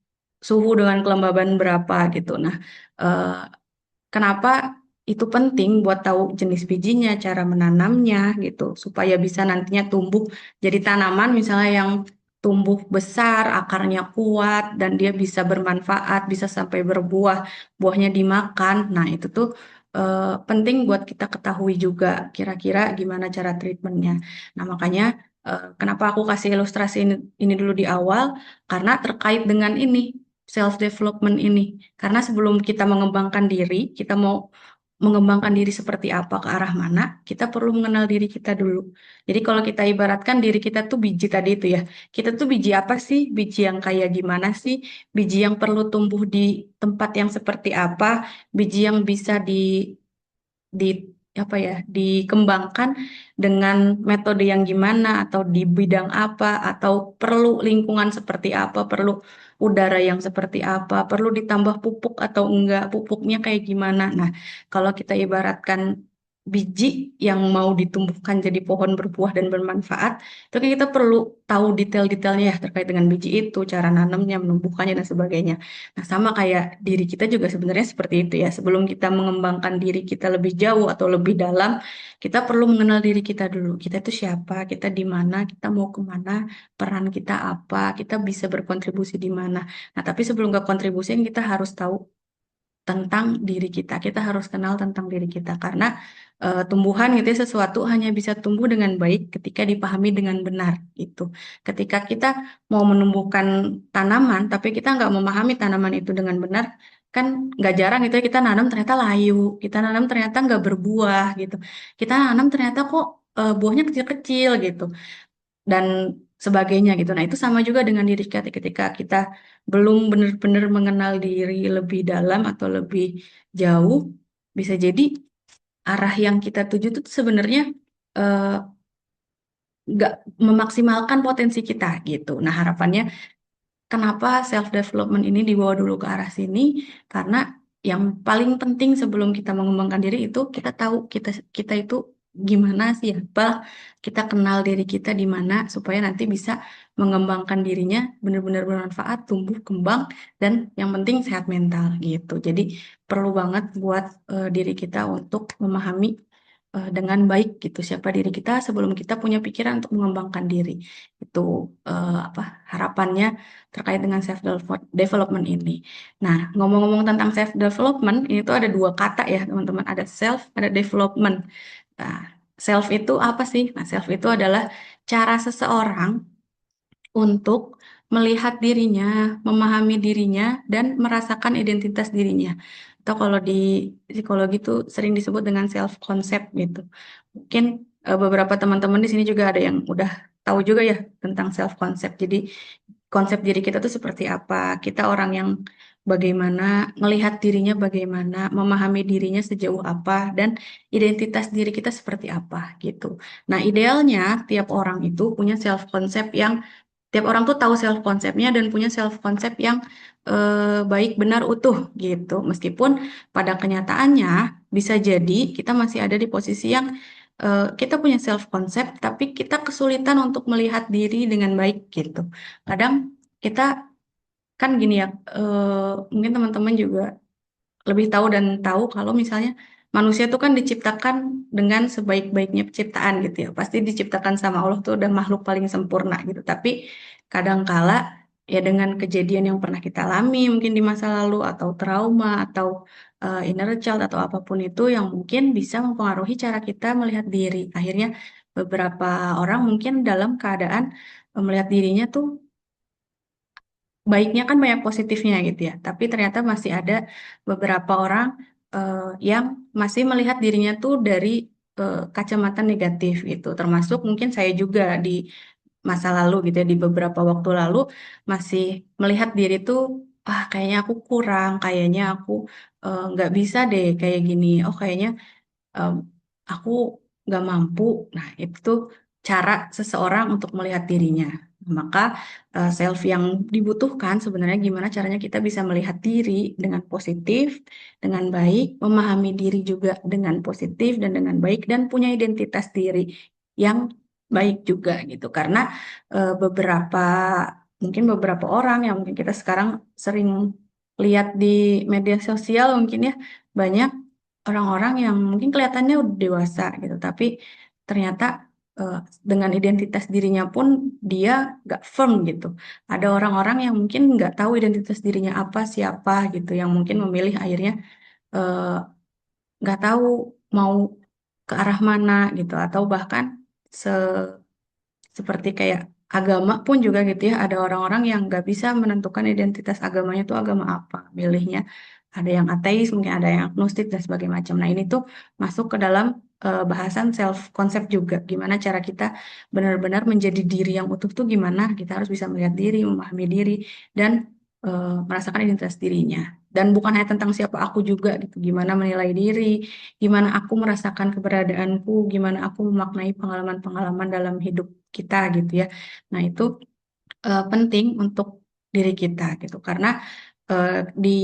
suhu dengan kelembaban berapa gitu. Nah, eh, kenapa itu penting buat tahu jenis bijinya, cara menanamnya gitu, supaya bisa nantinya tumbuh jadi tanaman misalnya yang tumbuh besar, akarnya kuat, dan dia bisa bermanfaat, bisa sampai berbuah, buahnya dimakan. Nah, itu tuh penting buat kita ketahui juga kira-kira gimana cara treatmentnya. Nah, makanya kenapa aku kasih ilustrasi ini dulu di awal, karena terkait dengan ini self development ini. Karena sebelum kita mengembangkan diri, kita mau mengembangkan diri seperti apa, ke arah mana, kita perlu mengenal diri kita dulu. Jadi kalau kita ibaratkan diri kita tuh biji tadi itu ya, kita tuh biji apa sih? Biji yang kayak gimana sih? Biji yang perlu tumbuh di tempat yang seperti apa? Biji yang bisa di apa ya, dikembangkan dengan metode yang gimana atau di bidang apa atau perlu lingkungan seperti apa, perlu udara yang seperti apa, perlu ditambah pupuk atau enggak, pupuknya kayak gimana. Nah, kalau kita ibaratkan biji yang mau ditumbuhkan jadi pohon berbuah dan bermanfaat, itu kan kita perlu tahu detail-detailnya ya terkait dengan biji itu, cara nanamnya, menumbuhkannya dan sebagainya. Nah, sama kayak diri kita juga sebenarnya seperti itu ya. Sebelum kita mengembangkan diri kita lebih jauh atau lebih dalam, kita perlu mengenal diri kita dulu. Kita itu siapa, kita di mana, kita mau kemana, peran kita apa, kita bisa berkontribusi di mana. Nah, tapi sebelum ke kontribusi, kita harus tahu tentang diri kita. Kita harus kenal tentang diri kita karena tumbuhan gitu ya, sesuatu hanya bisa tumbuh dengan baik ketika dipahami dengan benar gitu. Ketika kita mau menumbuhkan tanaman tapi kita nggak memahami tanaman itu dengan benar, kan nggak jarang gitu ya kita nanam ternyata layu, kita nanam ternyata nggak berbuah gitu. Kita nanam ternyata kok buahnya kecil-kecil gitu dan sebagainya gitu. Nah, itu sama juga dengan diri kita ketika kita belum benar-benar mengenal diri lebih dalam atau lebih jauh, bisa jadi arah yang kita tuju itu sebenarnya eh, nggak memaksimalkan potensi kita gitu. Nah, harapannya kenapa self development ini dibawa dulu ke arah sini? Karena yang paling penting sebelum kita mengembangkan diri itu kita tahu kita kita itu gimana sih apa kita kenal diri kita di mana supaya nanti bisa mengembangkan dirinya benar-benar bermanfaat, tumbuh, kembang dan yang penting sehat mental gitu. Jadi perlu banget buat diri kita untuk memahami dengan baik gitu siapa diri kita sebelum kita punya pikiran untuk mengembangkan diri. Itu apa harapannya terkait dengan self development ini. Nah, ngomong-ngomong tentang self development, ini tuh ada dua kata ya, teman-teman. Ada self, ada development. Nah, self itu apa sih? Nah, self itu adalah cara seseorang untuk melihat dirinya, memahami dirinya, dan merasakan identitas dirinya. Atau kalau di psikologi itu sering disebut dengan self concept gitu. Mungkin beberapa teman-teman di sini juga ada yang udah tahu juga ya tentang self concept. Jadi konsep diri kita tuh seperti apa? Kita orang yang bagaimana, melihat dirinya bagaimana, memahami dirinya sejauh apa, dan identitas diri kita seperti apa gitu. Nah, idealnya tiap orang itu punya self concept yang tiap orang tuh tahu self konsepnya dan punya self concept yang baik, benar, utuh gitu. Meskipun pada kenyataannya bisa jadi kita masih ada di posisi yang kita punya self concept tapi kita kesulitan untuk melihat diri dengan baik gitu. Kadang kita kan gini ya, mungkin teman-teman juga lebih tahu dan tahu kalau misalnya manusia tuh kan diciptakan dengan sebaik-baiknya penciptaan gitu ya. Pasti diciptakan sama Allah tuh udah makhluk paling sempurna gitu. Tapi kadangkala ya dengan kejadian yang pernah kita alami mungkin di masa lalu atau trauma atau inner child atau apapun itu yang mungkin bisa mempengaruhi cara kita melihat diri. Akhirnya beberapa orang mungkin dalam keadaan melihat dirinya tuh baiknya kan banyak positifnya gitu ya, tapi ternyata masih ada beberapa orang yang masih melihat dirinya tuh dari kacamata negatif gitu. Termasuk mungkin saya juga di masa lalu gitu ya, di beberapa waktu lalu masih melihat diri tuh, ah kayaknya aku kurang, kayaknya aku nggak bisa deh kayak gini. Oh kayaknya em, aku nggak mampu. Nah, itu tuh cara seseorang untuk melihat dirinya. Maka self yang dibutuhkan sebenarnya gimana caranya kita bisa melihat diri dengan positif, dengan baik, memahami diri juga dengan positif dan dengan baik, dan punya identitas diri yang baik juga gitu. Karena beberapa mungkin beberapa orang yang mungkin kita sekarang sering lihat di media sosial mungkin ya banyak orang-orang yang mungkin kelihatannya udah dewasa gitu, tapi ternyata eh, dengan identitas dirinya pun dia gak firm gitu. Ada orang-orang yang mungkin nggak tahu identitas dirinya apa, siapa gitu, yang mungkin memilih akhirnya eh, nggak tahu mau ke arah mana gitu, atau bahkan seperti kayak agama pun juga gitu ya, ada orang-orang yang nggak bisa menentukan identitas agamanya itu agama apa, milihnya ada yang ateis, mungkin ada yang agnostik dan sebagainya macam. Nah ini tuh masuk ke dalam bahasan self concept juga, gimana cara kita benar-benar menjadi diri yang utuh tuh gimana, kita harus bisa melihat diri, memahami diri, dan merasakan identitas dirinya. Dan bukan hanya tentang siapa aku juga gitu, gimana menilai diri, gimana aku merasakan keberadaanku, gimana aku memaknai pengalaman-pengalaman dalam hidup kita gitu ya. Nah, itu penting untuk diri kita gitu. Karena di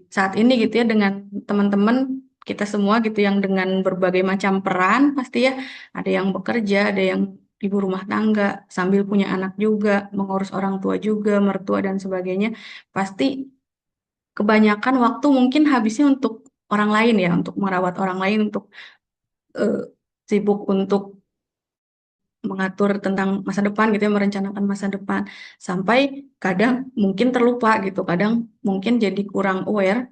saat ini gitu ya dengan teman-teman kita semua gitu yang dengan berbagai macam peran pasti ya, ada yang bekerja, ada yang ibu rumah tangga, sambil punya anak juga, mengurus orang tua juga, mertua dan sebagainya. Pasti kebanyakan waktu mungkin habisnya untuk orang lain ya, untuk merawat orang lain, untuk eh, sibuk untuk mengatur tentang masa depan gitu ya, merencanakan masa depan. Sampai kadang mungkin terlupa gitu, kadang mungkin jadi kurang aware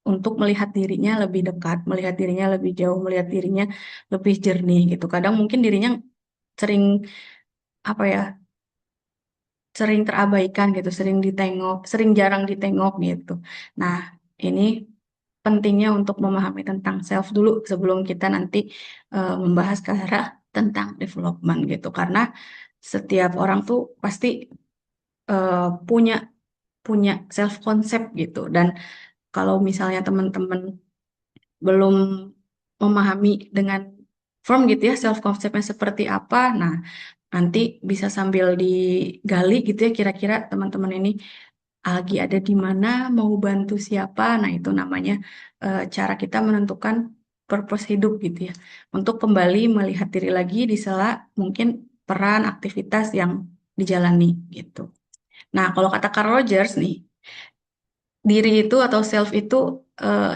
untuk melihat dirinya lebih dekat, melihat dirinya lebih jauh, melihat dirinya lebih jernih gitu. Kadang mungkin dirinya sering apa ya, sering terabaikan gitu, sering ditengok, sering jarang ditengok gitu. Nah, ini pentingnya untuk memahami tentang self dulu sebelum kita nanti membahas ke arah tentang development gitu. Karena setiap orang tuh pasti punya punya self concept gitu. Dan kalau misalnya teman-teman belum memahami dengan firm gitu ya self conceptnya seperti apa, nah nanti bisa sambil digali gitu ya kira-kira teman-teman ini lagi ada di mana, mau bantu siapa. Nah, itu namanya cara kita menentukan purpose hidup gitu ya. Untuk kembali melihat diri lagi di sela mungkin peran aktivitas yang dijalani gitu. Nah, kalau kata Carl Rogers nih, diri itu atau self itu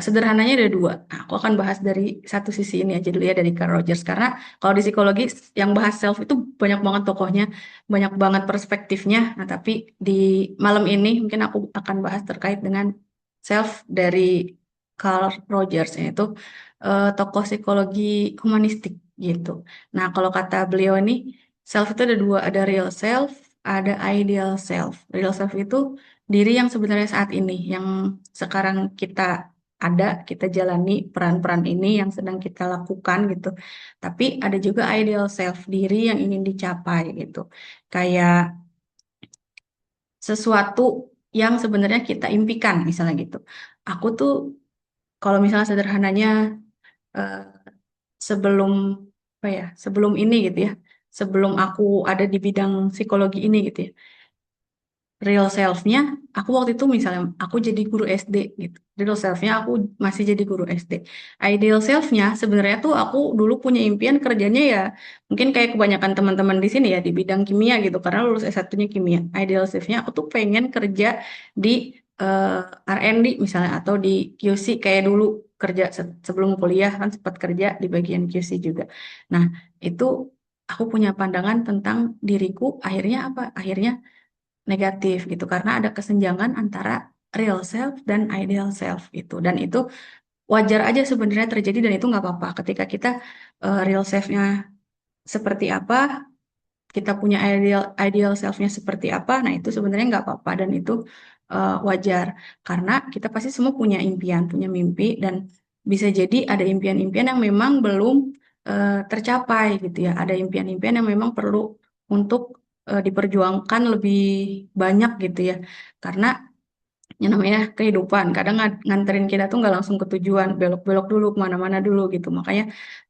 sederhananya ada dua. Nah, aku akan bahas dari satu sisi ini aja dulu ya, dari Carl Rogers. Karena kalau di psikologi yang bahas self itu banyak banget tokohnya, banyak banget perspektifnya. Nah, tapi di malam ini mungkin aku akan bahas terkait dengan self dari Carl Rogers, yaitu tokoh psikologi humanistik gitu. Nah, kalau kata beliau ini, self itu ada dua, ada real self, ada ideal self. Real self itu diri yang sebenarnya saat ini, yang sekarang kita ada, kita jalani peran-peran ini yang sedang kita lakukan gitu. Tapi ada juga ideal self, diri yang ingin dicapai gitu. Kayak sesuatu yang sebenarnya kita impikan, misalnya gitu. Aku tuh kalau misalnya sederhananya eh, sebelum apa ya, sebelum ini gitu ya, sebelum aku ada di bidang psikologi ini gitu ya, real self-nya aku waktu itu misalnya aku jadi guru SD gitu. Real self-nya aku masih jadi guru SD. Ideal self-nya sebenarnya tuh aku dulu punya impian kerjanya ya mungkin kayak kebanyakan teman-teman di sini ya di bidang kimia gitu karena lulus S1-nya kimia. Ideal self-nya aku tuh pengen kerja di R&D misalnya atau di QC kayak dulu kerja sebelum kuliah kan sempat kerja di bagian QC juga. Nah, itu aku punya pandangan tentang diriku akhirnya apa? Akhirnya negatif gitu karena ada kesenjangan antara real self dan ideal self gitu dan itu wajar aja sebenarnya terjadi dan itu nggak apa-apa ketika kita real self-nya seperti apa kita punya ideal self-nya seperti apa nah itu sebenarnya nggak apa-apa dan itu wajar karena kita pasti semua punya impian punya mimpi dan bisa jadi ada impian-impian yang memang belum tercapai gitu ya ada impian-impian yang memang perlu untuk diperjuangkan lebih banyak gitu ya karena yang namanya kehidupan kadang nganterin kita tuh nggak langsung ke tujuan belok-belok dulu kemana-mana dulu gitu makanya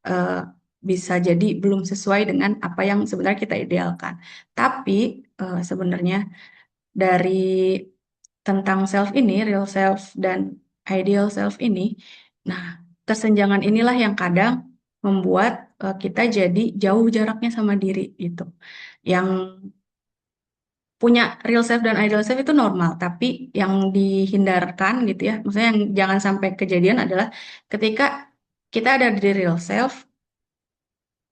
eh, bisa jadi belum sesuai dengan apa yang sebenarnya kita idealkan tapi sebenarnya dari tentang self ini real self dan ideal self ini nah kesenjangan inilah yang kadang membuat kita jadi jauh jaraknya sama diri gitu yang punya real self dan ideal self itu normal, tapi yang dihindarkan gitu ya, maksudnya yang jangan sampai kejadian adalah ketika kita ada di real self,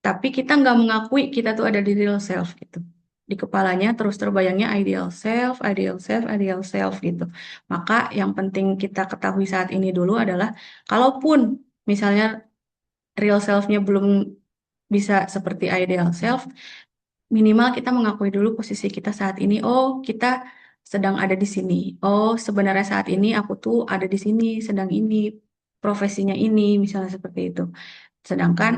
tapi kita nggak mengakui kita tuh ada di real self gitu. Di kepalanya terus terbayangnya ideal self, ideal self, ideal self gitu. Maka yang penting kita ketahui saat ini dulu adalah, kalaupun misalnya real self-nya belum bisa seperti ideal self, minimal kita mengakui dulu posisi kita saat ini. Oh, kita sedang ada di sini. Oh, sebenarnya saat ini aku tuh ada di sini, sedang ini, profesinya ini, misalnya seperti itu. Sedangkan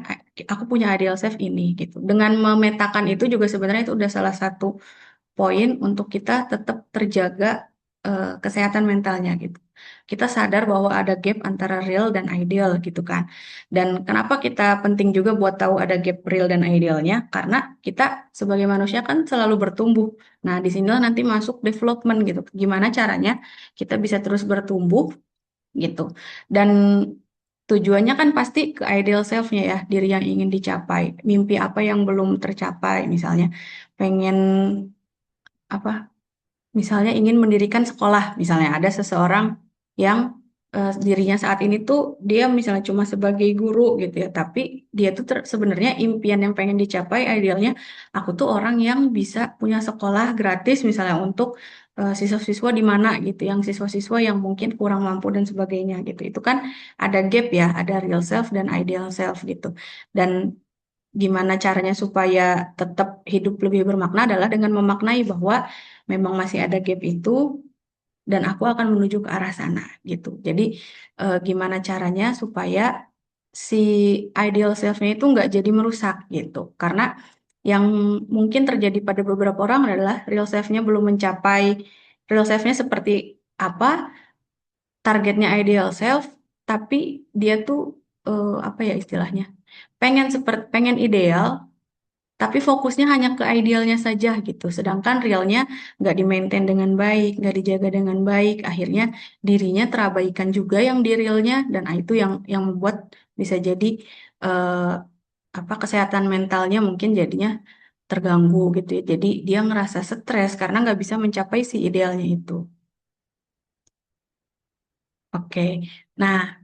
aku punya ideal self ini gitu. Dengan memetakan itu juga sebenarnya itu udah salah satu poin untuk kita tetap terjaga kesehatan mentalnya gitu. Kita sadar bahwa ada gap antara real dan ideal gitu kan. Dan kenapa kita penting juga buat tahu ada gap real dan idealnya? Karena kita sebagai manusia kan selalu bertumbuh. Nah, disinilah nanti masuk development gitu. Gimana caranya kita bisa terus bertumbuh gitu. Dan tujuannya kan pasti ke ideal self-nya ya, diri yang ingin dicapai. Mimpi apa yang belum tercapai misalnya. Pengen apa misalnya ingin mendirikan sekolah, misalnya ada seseorang yang dirinya saat ini tuh dia misalnya cuma sebagai guru gitu ya, tapi dia tuh sebenarnya impian yang pengen dicapai idealnya aku tuh orang yang bisa punya sekolah gratis misalnya untuk siswa-siswa di mana gitu, yang siswa-siswa yang mungkin kurang mampu dan sebagainya gitu. Itu kan ada gap ya, ada real self dan ideal self gitu. Dan gimana caranya supaya tetap hidup lebih bermakna adalah dengan memaknai bahwa memang masih ada gap itu dan aku akan menuju ke arah sana gitu. Jadi gimana caranya supaya si ideal self-nya itu nggak jadi merusak gitu. Karena yang mungkin terjadi pada beberapa orang adalah real self-nya belum mencapai real self-nya seperti apa, targetnya ideal self, tapi dia tuh apa ya istilahnya? Pengen ideal tapi fokusnya hanya ke idealnya saja gitu. Sedangkan realnya nggak di-maintain dengan baik, nggak dijaga dengan baik. Akhirnya dirinya terabaikan juga yang di realnya dan itu yang membuat bisa jadi eh, apa kesehatan mentalnya mungkin jadinya terganggu gitu ya. Jadi dia ngerasa stres karena nggak bisa mencapai si idealnya itu. Oke. Nah,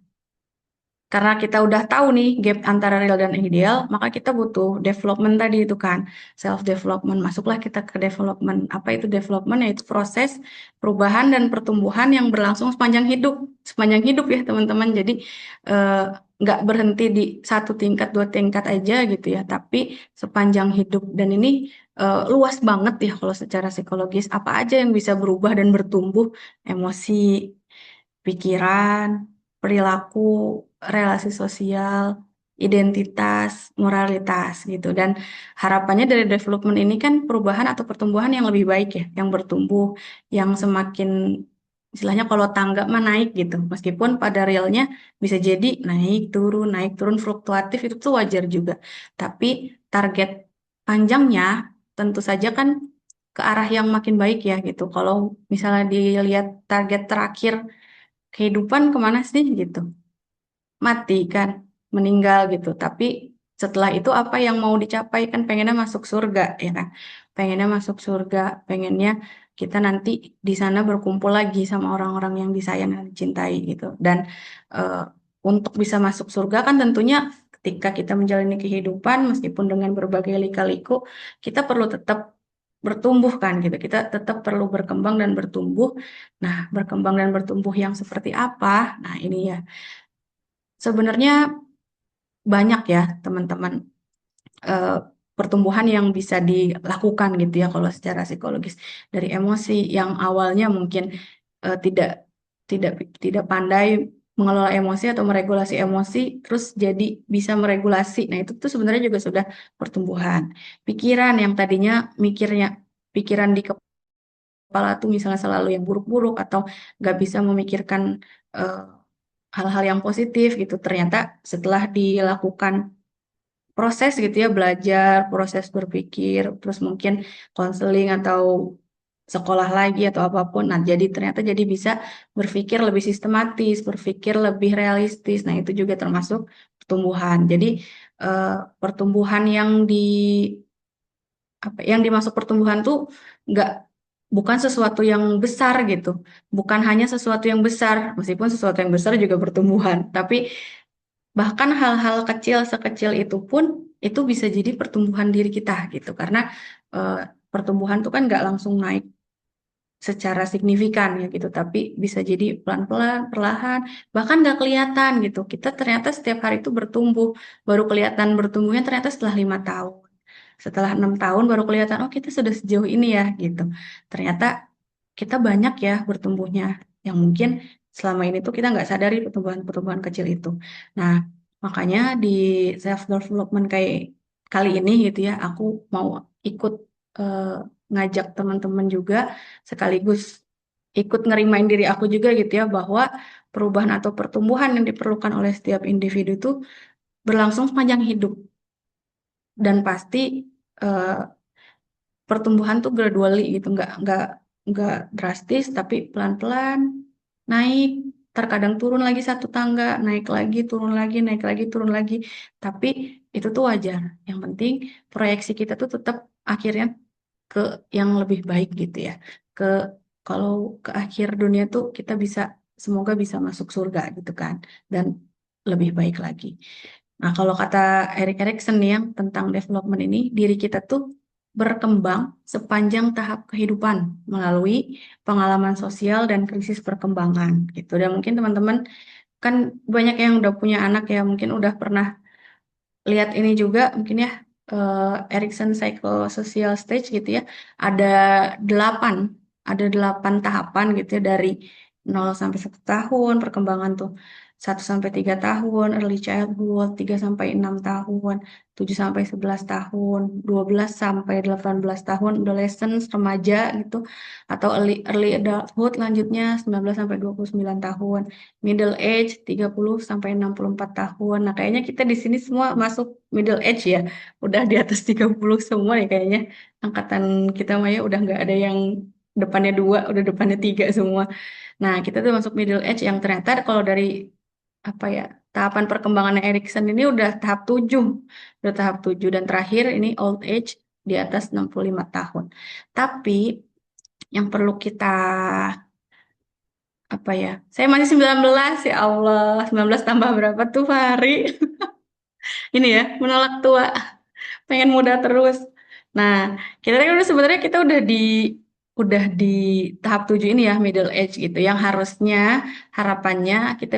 karena kita udah tahu nih gap antara real dan ideal, maka kita butuh development tadi itu kan, self development. Masuklah kita ke development. Apa itu development? Yaitu proses perubahan dan pertumbuhan yang berlangsung sepanjang hidup ya teman-teman. Jadi eh, nggak berhenti di satu tingkat, dua tingkat aja gitu ya, tapi sepanjang hidup. Dan ini luas banget ya kalau secara psikologis. Apa aja yang bisa berubah dan bertumbuh? Emosi, pikiran, perilaku, relasi sosial, identitas, moralitas gitu. Dan harapannya dari development ini kan perubahan atau pertumbuhan yang lebih baik ya, yang bertumbuh, yang semakin istilahnya kalau tangga mah naik gitu. Meskipun pada realnya bisa jadi naik turun fluktuatif itu tuh wajar juga. Tapi target panjangnya tentu saja kan ke arah yang makin baik ya gitu. Kalau misalnya dilihat target terakhir kehidupan kemana sih gitu? Mati kan, meninggal gitu. Tapi setelah itu apa yang mau dicapai kan pengennya masuk surga ya kan. Pengennya masuk surga, pengennya kita nanti di sana berkumpul lagi sama orang-orang yang disayang dan dicintai gitu. Dan eh, untuk bisa masuk surga kan tentunya ketika kita menjalani kehidupan meskipun dengan berbagai lika-liku, kita perlu tetap bertumbuh kan gitu. Kita tetap perlu berkembang dan bertumbuh. Nah, berkembang dan bertumbuh yang seperti apa? Nah, ini ya. Sebenarnya banyak ya teman-teman eh, pertumbuhan yang bisa dilakukan gitu ya kalau secara psikologis dari emosi yang awalnya mungkin tidak tidak tidak pandai mengelola emosi atau meregulasi emosi terus jadi bisa meregulasi. Nah, itu tuh sebenarnya juga sudah pertumbuhan. Pikiran yang tadinya pikiran di kepala tuh misalnya selalu yang buruk-buruk atau nggak bisa memikirkan eh, hal-hal yang positif gitu. Ternyata setelah dilakukan proses gitu ya, belajar, proses berpikir, terus mungkin konseling atau sekolah lagi atau apapun. Nah, jadi ternyata jadi bisa berpikir lebih sistematis, berpikir lebih realistis. Nah, itu juga termasuk pertumbuhan. Jadi eh, pertumbuhan yang dimasuk pertumbuhan tuh nggak bukan sesuatu yang besar gitu, bukan hanya sesuatu yang besar, meskipun sesuatu yang besar juga pertumbuhan, tapi bahkan hal-hal kecil sekecil itu pun itu bisa jadi pertumbuhan diri kita gitu, karena eh, pertumbuhan tuh kan nggak langsung naik secara signifikan ya gitu, tapi bisa jadi pelan-pelan, perlahan, bahkan nggak kelihatan gitu. Kita ternyata setiap hari itu bertumbuh, baru kelihatan bertumbuhnya ternyata setelah 5 tahun. Setelah 6 tahun baru kelihatan, oh kita sudah sejauh ini ya gitu. Ternyata kita banyak ya bertumbuhnya, yang mungkin selama ini tuh kita nggak sadari pertumbuhan-pertumbuhan kecil itu. Nah, makanya di self development kayak kali ini gitu ya, aku mau ikut eh, ngajak teman-teman juga sekaligus ikut ngerimain diri aku juga gitu ya bahwa perubahan atau pertumbuhan yang diperlukan oleh setiap individu itu berlangsung sepanjang hidup dan pasti eh, pertumbuhan tuh gradually gitu, nggak drastis tapi pelan-pelan naik, terkadang turun lagi satu tangga, naik lagi, turun lagi, naik lagi, turun lagi. Tapi itu tuh wajar. Yang penting proyeksi kita tuh tetap akhirnya ke yang lebih baik gitu ya. Ke kalau ke akhir dunia tuh kita bisa semoga bisa masuk surga gitu kan dan lebih baik lagi. Nah, kalau kata Erik Erikson nih yang tentang development ini, diri kita tuh berkembang sepanjang tahap kehidupan melalui pengalaman sosial dan krisis perkembangan gitu. Dan mungkin teman-teman kan banyak yang udah punya anak ya, mungkin udah pernah lihat ini juga mungkin ya Erikson Psychosocial Stage gitu ya. Ada 8, ada 8 tahapan gitu ya dari 0 sampai 1 tahun perkembangan tuh. 1 sampai 3 tahun early childhood, 3 sampai 6 tahun, 7 sampai 11 tahun, 12 sampai 18 tahun adolescence, remaja gitu, atau early adulthood lanjutnya 19 sampai 29 tahun, middle age 30 sampai 64 tahun. Nah, kayaknya kita di sini semua masuk middle age ya. Udah di atas 30 semua ya kayaknya. Angkatan kita Maya udah nggak ada yang depannya 2, udah depannya 3 semua. Nah, kita tuh masuk middle age yang ternyata kalau dari apa ya, tahapan perkembangan Erikson ini udah tahap 7. Udah tahap 7 dan terakhir ini old age di atas 65 tahun. Tapi yang perlu kita apa ya? Saya masih 19 ya Allah. 19 tambah berapa tuh Fahri? Ini ya, menolak tua, pengen muda terus. Nah, kita kan udah sebenarnya kita udah di tahap 7 ini ya, middle age gitu. Yang harusnya harapannya kita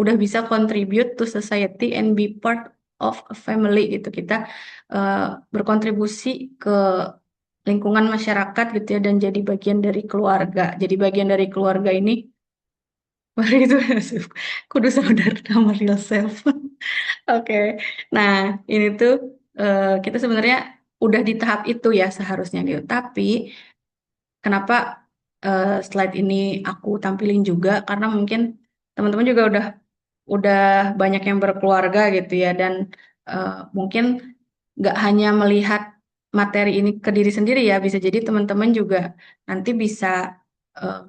udah bisa contribute to society and be part of a family gitu. Kita eh, berkontribusi ke lingkungan masyarakat gitu ya dan jadi bagian dari keluarga. Jadi bagian dari keluarga ini baru itu kudu sadar sama real self. Oke. Nah, ini tuh kita sebenarnya udah di tahap itu ya seharusnya gitu. Tapi kenapa slide ini aku tampilin juga karena mungkin teman-teman juga udah banyak yang berkeluarga gitu ya dan mungkin nggak hanya melihat materi ini ke diri sendiri ya, bisa jadi teman-teman juga nanti bisa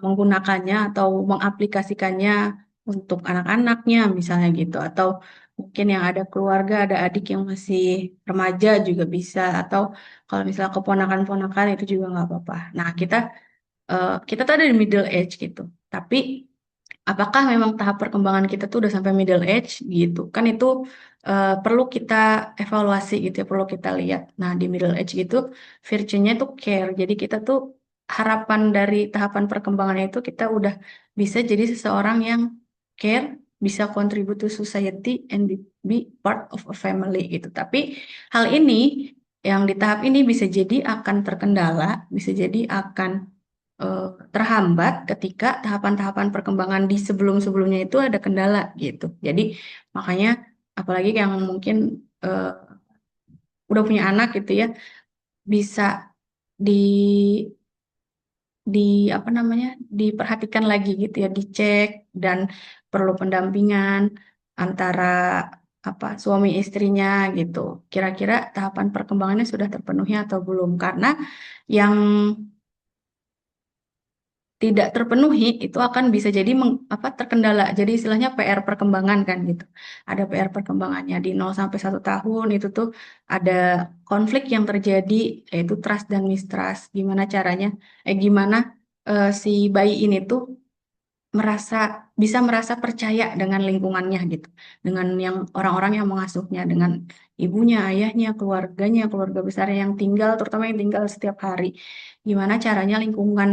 menggunakannya atau mengaplikasikannya untuk anak-anaknya misalnya gitu, atau mungkin yang ada keluarga, ada adik yang masih remaja juga bisa, atau kalau misalnya keponakan-ponakan itu juga nggak apa-apa. Nah, kita tuh ada di middle age gitu, tapi apakah memang tahap perkembangan kita tuh udah sampai middle age gitu kan, itu perlu kita evaluasi gitu ya, perlu kita lihat. Nah, di middle age gitu virtue-nya tuh care, jadi kita tuh harapan dari tahapan perkembangannya itu kita udah bisa jadi seseorang yang care, bisa contribute to society and be part of a family gitu. Tapi hal ini yang di tahap ini bisa jadi akan terkendala, bisa jadi akan terhambat ketika tahapan-tahapan perkembangan di sebelum-sebelumnya itu ada kendala gitu. Jadi makanya apalagi yang mungkin udah punya anak gitu ya, bisa di apa namanya, diperhatikan lagi gitu ya, dicek, dan perlu pendampingan antara suami istrinya gitu. Kira-kira tahapan perkembangannya sudah terpenuhi atau belum? Karena yang tidak terpenuhi itu akan bisa jadi terkendala. Jadi istilahnya PR perkembangan kan gitu. Ada PR perkembangannya di 0 sampai 1 tahun itu tuh ada konflik yang terjadi, yaitu trust dan mistrust. Gimana caranya gimana si bayi ini tuh bisa merasa percaya dengan lingkungannya gitu. Dengan yang orang-orang yang mengasuhnya, dengan ibunya, ayahnya, keluarganya, keluarga besarnya yang tinggal, terutama yang tinggal setiap hari. Gimana caranya lingkungan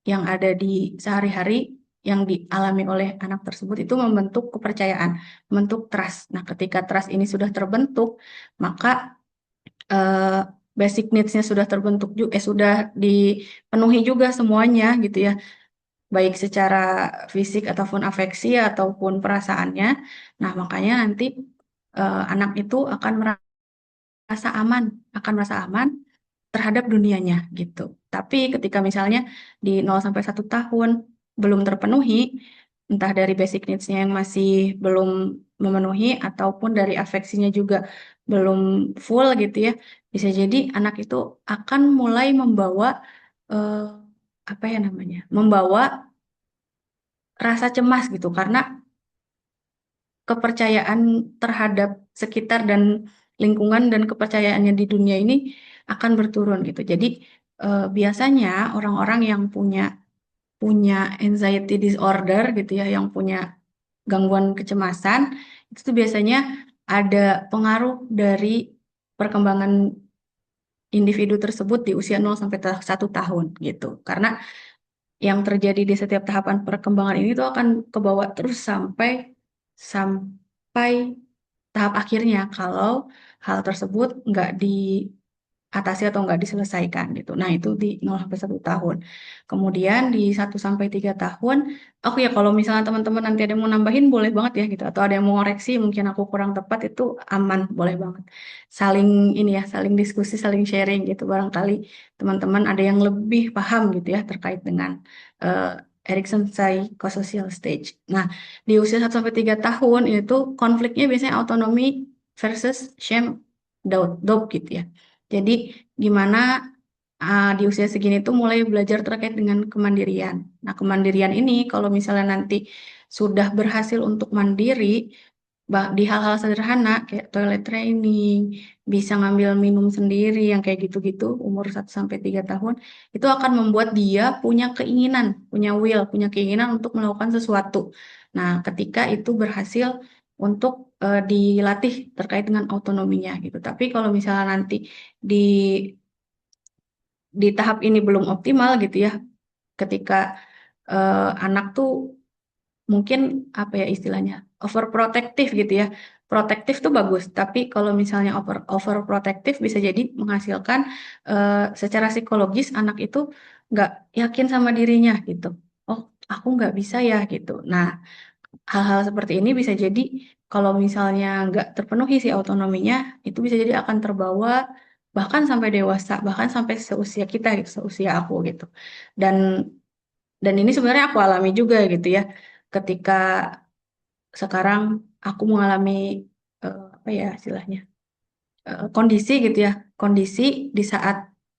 yang ada di sehari-hari yang dialami oleh anak tersebut itu membentuk kepercayaan, membentuk trust. Nah, ketika trust ini sudah terbentuk, maka basic needs-nya sudah terbentuk juga, sudah dipenuhi juga semuanya gitu ya, baik secara fisik ataupun afeksi ataupun perasaannya. Nah, makanya nanti anak itu akan merasa aman terhadap dunianya gitu. Tapi ketika misalnya di 0 sampai 1 tahun belum terpenuhi, entah dari basic needs-nya yang masih belum memenuhi ataupun dari afeksinya juga belum full gitu ya, bisa jadi anak itu akan mulai membawa membawa rasa cemas gitu, karena kepercayaan terhadap sekitar dan lingkungan dan kepercayaannya di dunia ini akan berturun gitu. Jadi biasanya orang-orang yang punya anxiety disorder gitu ya, yang punya gangguan kecemasan, itu tuh biasanya ada pengaruh dari perkembangan individu tersebut di usia 0 sampai 1 tahun gitu. Karena yang terjadi di setiap tahapan perkembangan ini tuh akan kebawa terus sampai tahap akhirnya kalau hal tersebut nggak diatasi atau nggak diselesaikan gitu. Nah, itu di 0 sampai 1 tahun. Kemudian di 1 sampai 3 tahun, ya kalau misalnya teman-teman nanti ada yang mau nambahin boleh banget ya gitu, atau ada yang mau ngoreksi mungkin aku kurang tepat, itu aman, boleh banget. Saling diskusi, saling sharing gitu. Barangkali teman-teman ada yang lebih paham gitu ya terkait dengan Erikson psychosocial stage. Nah, di usia 1 sampai 3 tahun itu konfliknya biasanya autonomi versus shame doubt gitu ya. Jadi gimana di usia segini tuh mulai belajar terkait dengan kemandirian. Nah, kemandirian ini kalau misalnya nanti sudah berhasil untuk mandiri di hal-hal sederhana kayak toilet training, bisa ngambil minum sendiri yang kayak gitu-gitu umur 1 sampai 3 tahun, itu akan membuat dia punya keinginan, punya keinginan untuk melakukan sesuatu. Nah, ketika itu berhasil untuk dilatih terkait dengan autonominya gitu. Tapi kalau misalnya nanti di tahap ini belum optimal gitu ya, ketika anak tuh mungkin istilahnya overprotective gitu ya. Protektif tuh bagus, tapi kalau misalnya overprotective bisa jadi menghasilkan secara psikologis anak itu nggak yakin sama dirinya gitu. Oh, aku nggak bisa ya gitu. Nah, hal-hal seperti ini bisa jadi kalau misalnya nggak terpenuhi si autonominya, itu bisa jadi akan terbawa bahkan sampai dewasa, bahkan sampai seusia kita gitu, seusia aku gitu. Dan ini sebenarnya aku alami juga gitu ya, ketika sekarang aku mengalami apa ya istilahnya, kondisi gitu ya, kondisi di saat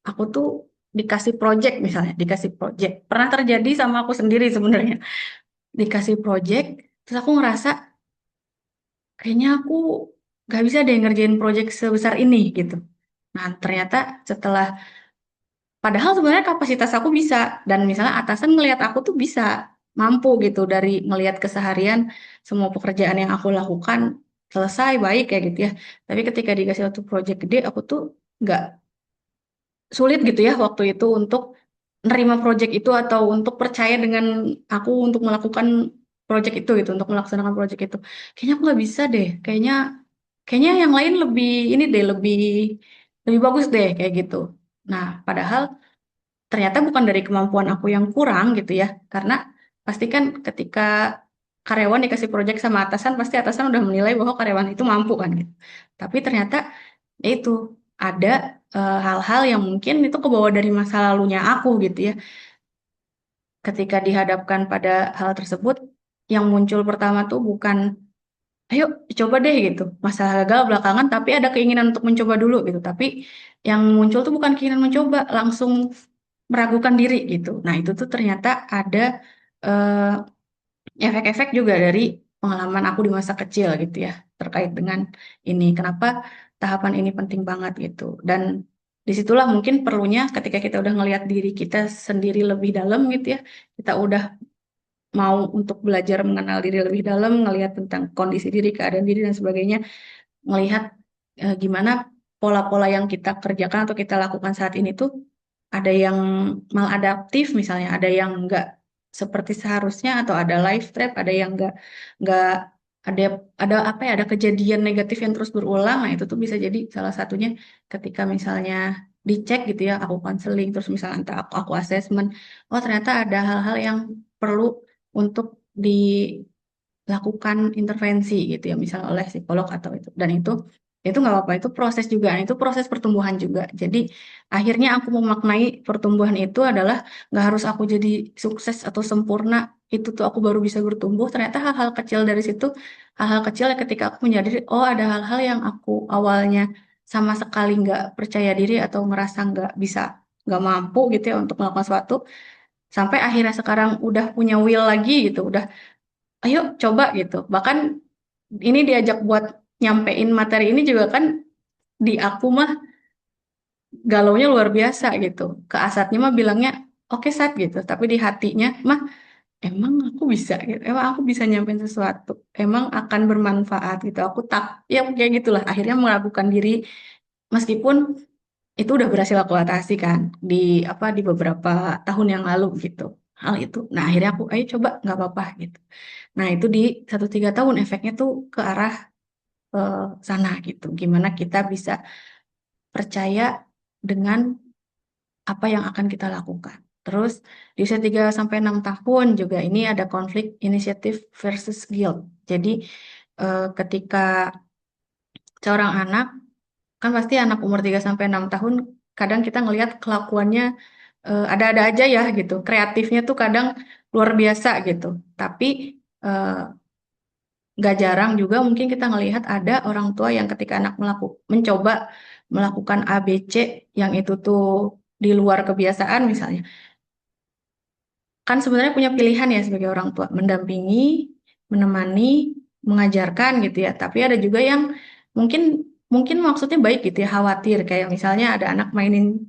aku tuh dikasih project misalnya, dikasih project. Pernah terjadi sama aku sendiri sebenarnya. Dikasih project, terus aku ngerasa kayaknya aku gak bisa deh ngerjain project sebesar ini gitu. Nah, ternyata setelah, padahal sebenarnya kapasitas aku bisa, dan misalnya atasan ngelihat aku tuh bisa, mampu gitu dari ngelihat keseharian semua pekerjaan yang aku lakukan selesai baik kayak gitu ya. Tapi ketika dikasih satu project gede, aku tuh nggak sulit gitu ya waktu itu untuk nerima project itu atau untuk percaya dengan aku untuk melakukan project itu gitu, untuk melaksanakan project itu. Kayaknya aku nggak bisa deh. Kayaknya kayaknya yang lain lebih ini deh, lebih bagus deh kayak gitu. Nah, padahal ternyata bukan dari kemampuan aku yang kurang gitu ya. Karena pasti kan ketika karyawan dikasih project sama atasan, pasti atasan udah menilai bahwa karyawan itu mampu kan gitu. Tapi ternyata ya itu ada hal-hal yang mungkin itu kebawa dari masa lalunya aku gitu ya. Ketika dihadapkan pada hal tersebut, yang muncul pertama tuh bukan, ayo coba deh gitu, masalah gagal belakangan, tapi ada keinginan untuk mencoba dulu gitu. Tapi yang muncul tuh bukan keinginan mencoba, langsung meragukan diri gitu. Nah itu tuh ternyata ada eh, efek-efek juga dari pengalaman aku di masa kecil gitu ya, terkait dengan ini. Kenapa tahapan ini penting banget gitu. Dan disitulah mungkin perlunya ketika kita udah ngelihat diri kita sendiri lebih dalam gitu ya, kita udah mau untuk belajar mengenal diri lebih dalam, ngelihat tentang kondisi diri, keadaan diri dan sebagainya, melihat gimana pola-pola yang kita kerjakan atau kita lakukan saat ini tuh ada yang maladaptif misalnya, ada yang enggak seperti seharusnya, atau ada life trap, ada yang enggak ada apa ya, ada kejadian negatif yang terus berulang. Nah, itu tuh bisa jadi salah satunya ketika misalnya dicek gitu ya, aku konseling, terus misalnya entah aku asesmen, oh ternyata ada hal-hal yang perlu untuk dilakukan intervensi gitu ya, misalnya oleh psikolog atau itu. Dan itu nggak apa-apa, itu proses juga, itu proses pertumbuhan juga. Jadi akhirnya aku memaknai pertumbuhan itu adalah nggak harus aku jadi sukses atau sempurna, itu tuh aku baru bisa bertumbuh. Ternyata hal-hal kecil dari situ, hal-hal kecil yang ketika aku menyadari, oh ada hal-hal yang aku awalnya sama sekali nggak percaya diri atau ngerasa nggak bisa, nggak mampu gitu ya untuk melakukan sesuatu, sampai akhirnya sekarang udah punya will lagi gitu, udah ayo coba gitu. Bahkan ini diajak buat nyampein materi ini juga kan, di aku mah galaunya luar biasa gitu. Ke Asatnya mah bilangnya oke Sat gitu, tapi di hatinya mah emang aku bisa gitu. Emang aku bisa nyampein sesuatu. Emang akan bermanfaat gitu. Aku tak ya kayak gitulah. Akhirnya meragukan diri meskipun itu udah berhasil aku atasi kan di di beberapa tahun yang lalu gitu. Hal itu. Nah, akhirnya aku ayo coba nggak apa-apa gitu. Nah, itu di 1-3 tahun efeknya tuh ke arah eh, sana gitu. Gimana kita bisa percaya dengan apa yang akan kita lakukan. Terus di usia 3-6 tahun juga ini ada konflik inisiatif versus guilt. Jadi ketika seorang anak, kan pasti anak umur 3-6 tahun kadang kita ngelihat kelakuannya ada-ada aja ya gitu. Kreatifnya tuh kadang luar biasa gitu. Tapi eh, nggak jarang juga mungkin kita ngelihat ada orang tua yang ketika anak mencoba melakukan ABC yang itu tuh di luar kebiasaan misalnya, kan sebenarnya punya pilihan ya sebagai orang tua, mendampingi, menemani, mengajarkan gitu ya. Tapi ada juga yang mungkin mungkin maksudnya baik gitu ya, khawatir kayak misalnya ada anak mainin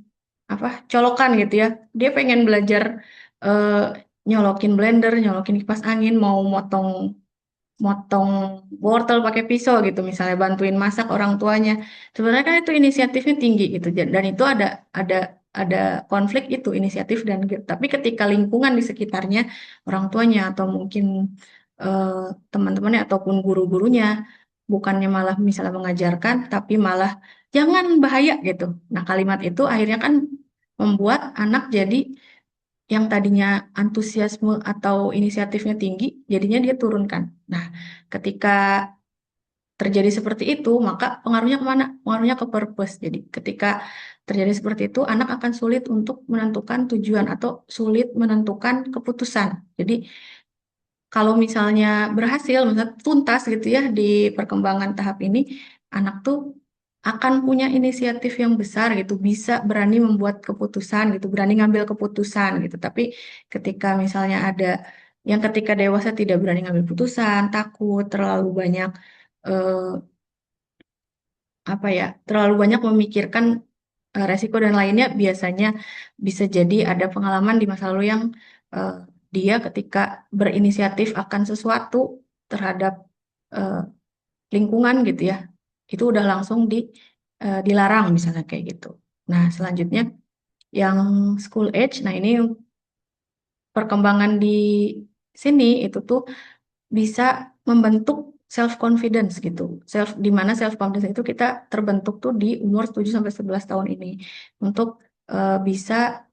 colokan gitu ya. Dia pengen belajar eh, nyolokin blender, nyolokin kipas angin, mau motong motong wortel pakai pisau gitu misalnya, bantuin masak orang tuanya. Sebenarnya kan itu inisiatifnya tinggi gitu, dan itu ada konflik itu inisiatif dan guilt. Tapi ketika lingkungan di sekitarnya, orang tuanya atau mungkin eh, teman-temannya ataupun guru-gurunya bukannya malah misalnya mengajarkan tapi malah jangan bahaya gitu. Nah, kalimat itu akhirnya kan membuat anak jadi yang tadinya antusiasme atau inisiatifnya tinggi, jadinya dia turunkan. Nah, ketika terjadi seperti itu, maka pengaruhnya kemana? Pengaruhnya ke purpose. Jadi ketika terjadi seperti itu, anak akan sulit untuk menentukan tujuan atau sulit menentukan keputusan. Jadi kalau misalnya berhasil, misalnya tuntas gitu ya di perkembangan tahap ini, anak tuh akan punya inisiatif yang besar gitu, bisa berani membuat keputusan gitu, berani ngambil keputusan gitu. Tapi ketika misalnya ada yang ketika dewasa tidak berani ngambil keputusan, takut, terlalu banyak eh, terlalu banyak memikirkan resiko dan lainnya, biasanya bisa jadi ada pengalaman di masa lalu yang eh, dia ketika berinisiatif akan sesuatu terhadap eh, lingkungan gitu ya, itu udah langsung dilarang misalnya kayak gitu. Nah, selanjutnya yang school age, nah ini perkembangan di sini itu tuh bisa membentuk self confidence gitu. Di mana self confidence itu kita terbentuk tuh di umur 7 sampai 11 tahun ini untuk bisa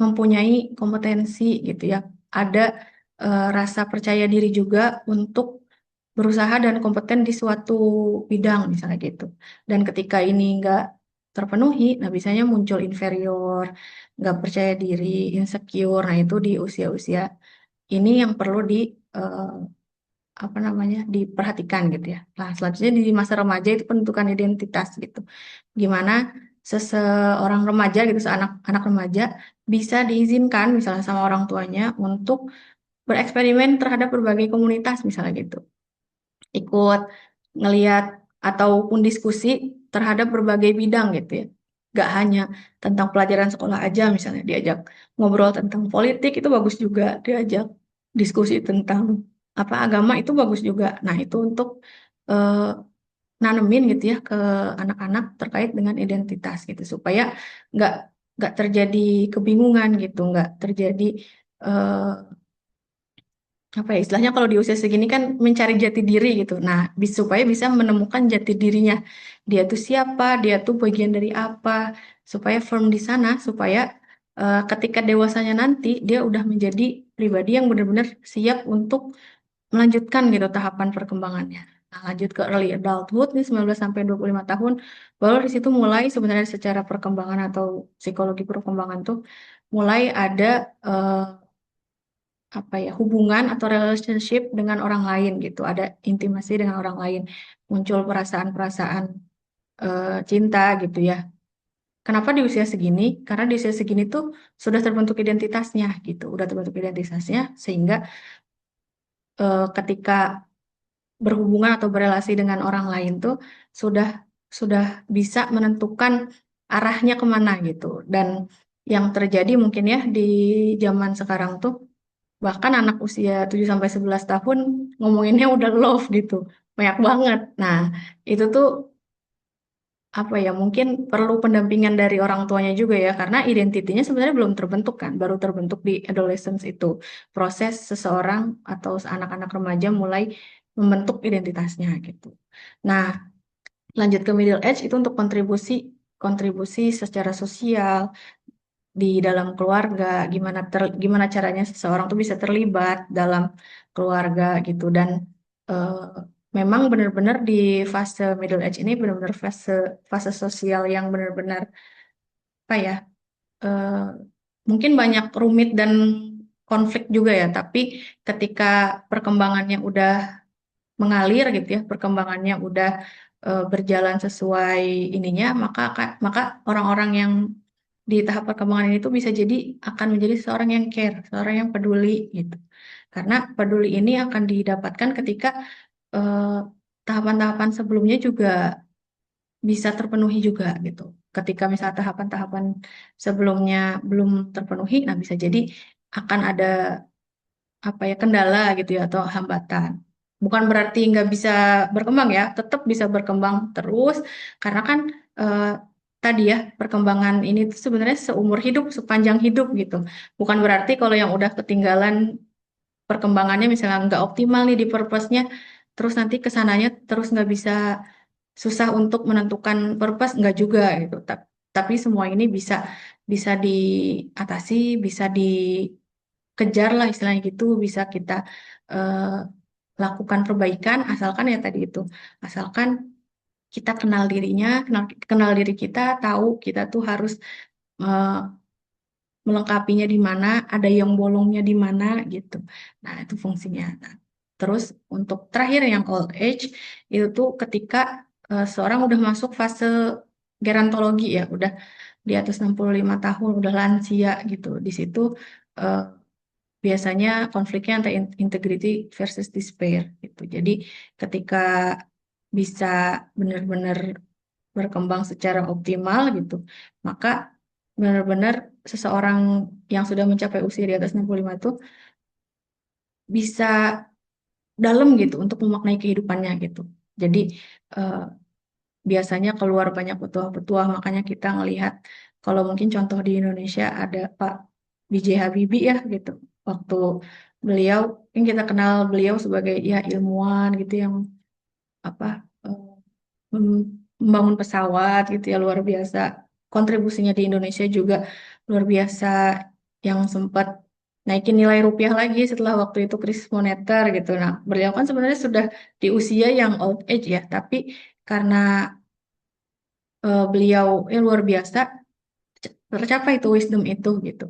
mempunyai kompetensi gitu ya. Ada rasa percaya diri juga untuk berusaha dan kompeten di suatu bidang misalnya gitu. Dan ketika ini nggak terpenuhi, nah biasanya muncul inferior, nggak percaya diri, insecure. Nah itu di usia-usia ini yang perlu eh, diperhatikan gitu ya. Nah, selanjutnya di masa remaja itu penentukan identitas gitu. Gimana seseorang remaja gitu, anak remaja bisa diizinkan misalnya sama orang tuanya untuk bereksperimen terhadap berbagai komunitas misalnya gitu. Ikut ngeliat ataupun diskusi terhadap berbagai bidang gitu ya. Gak hanya tentang pelajaran sekolah aja, misalnya diajak ngobrol tentang politik itu bagus juga, diajak diskusi tentang agama itu bagus juga. Nah, itu untuk eh, nanemin gitu ya ke anak-anak terkait dengan identitas gitu, supaya nggak nggak terjadi kebingungan gitu, nggak terjadi eh, istilahnya kalau di usia segini kan mencari jati diri gitu. Nah, supaya bisa menemukan jati dirinya. Dia tuh siapa, dia tuh bagian dari apa, supaya firm di sana, supaya ketika dewasanya nanti dia udah menjadi pribadi yang benar-benar siap untuk melanjutkan gitu tahapan perkembangannya. Nah, lanjut ke early adulthood nih 19 sampai 25 tahun, baru di situ mulai sebenarnya secara perkembangan atau psikologi perkembangan tuh mulai ada hubungan atau relationship dengan orang lain gitu, ada intimasi dengan orang lain, muncul perasaan-perasaan cinta gitu ya. Kenapa di usia segini? Karena di usia segini tuh sudah terbentuk identitasnya gitu, udah terbentuk identitasnya sehingga ketika berhubungan atau berelasi dengan orang lain tuh sudah sudah bisa menentukan arahnya kemana gitu. Dan yang terjadi mungkin ya di zaman sekarang tuh, bahkan anak usia 7 sampai 11 tahun ngomonginnya udah love gitu. Banyak banget. Nah, itu tuh mungkin perlu pendampingan dari orang tuanya juga ya, karena identitinya sebenarnya belum terbentuk kan, baru terbentuk di adolescence itu. Proses seseorang atau anak-anak remaja mulai membentuk identitasnya gitu. Nah, lanjut ke middle age itu untuk kontribusi kontribusi secara sosial di dalam keluarga, gimana caranya seseorang tuh bisa terlibat dalam keluarga gitu. Dan eh, memang benar-benar di fase middle age ini benar-benar fase fase sosial yang benar-benar eh, mungkin banyak rumit dan konflik juga ya, tapi ketika perkembangannya udah mengalir gitu ya, perkembangannya udah berjalan sesuai ininya, maka orang-orang yang di tahap perkembangan ini tuh bisa jadi akan menjadi seorang yang care, seorang yang peduli gitu. Karena peduli ini akan didapatkan ketika eh, tahapan-tahapan sebelumnya juga bisa terpenuhi juga gitu. Ketika misalnya tahapan-tahapan sebelumnya belum terpenuhi, nah bisa jadi akan ada kendala gitu ya atau hambatan. Bukan berarti nggak bisa berkembang ya, tetap bisa berkembang terus karena kan eh, tadi ya perkembangan ini tuh sebenarnya seumur hidup, sepanjang hidup gitu. Bukan berarti kalau yang udah ketinggalan perkembangannya misalnya nggak optimal nih di purpose-nya, terus nanti kesananya terus nggak bisa, susah untuk menentukan purpose, nggak juga gitu. Tapi semua ini bisa bisa diatasi, bisa dikejar lah istilahnya gitu, bisa kita eh, lakukan perbaikan asalkan ya tadi itu, asalkan kita kenal dirinya, kenal diri kita, tahu kita tuh harus eh, melengkapinya di mana, ada yang bolongnya di mana gitu. Nah, itu fungsinya. Nah, terus untuk terakhir yang old age itu tuh ketika seorang udah masuk fase gerontologi ya, udah di atas 65 tahun, udah lansia gitu. Di situ eh, biasanya konfliknya antara integrity versus despair gitu. Jadi ketika bisa benar-benar berkembang secara optimal gitu, maka benar-benar seseorang yang sudah mencapai usia di atas 65 itu bisa dalam gitu untuk memaknai kehidupannya gitu. Jadi eh, biasanya keluar banyak petuah-petuah, makanya kita ngelihat kalau mungkin contoh di Indonesia ada Pak B.J. Habibie ya gitu. Waktu beliau, yang kita kenal beliau sebagai ya ilmuwan gitu yang apa eh, membangun pesawat gitu ya luar biasa. Kontribusinya di Indonesia juga luar biasa yang sempat naikin nilai rupiah lagi setelah waktu itu krisis moneter gitu. Nah, beliau kan sebenarnya sudah di usia yang old age ya, tapi karena beliau luar biasa tercapai itu wisdom itu gitu.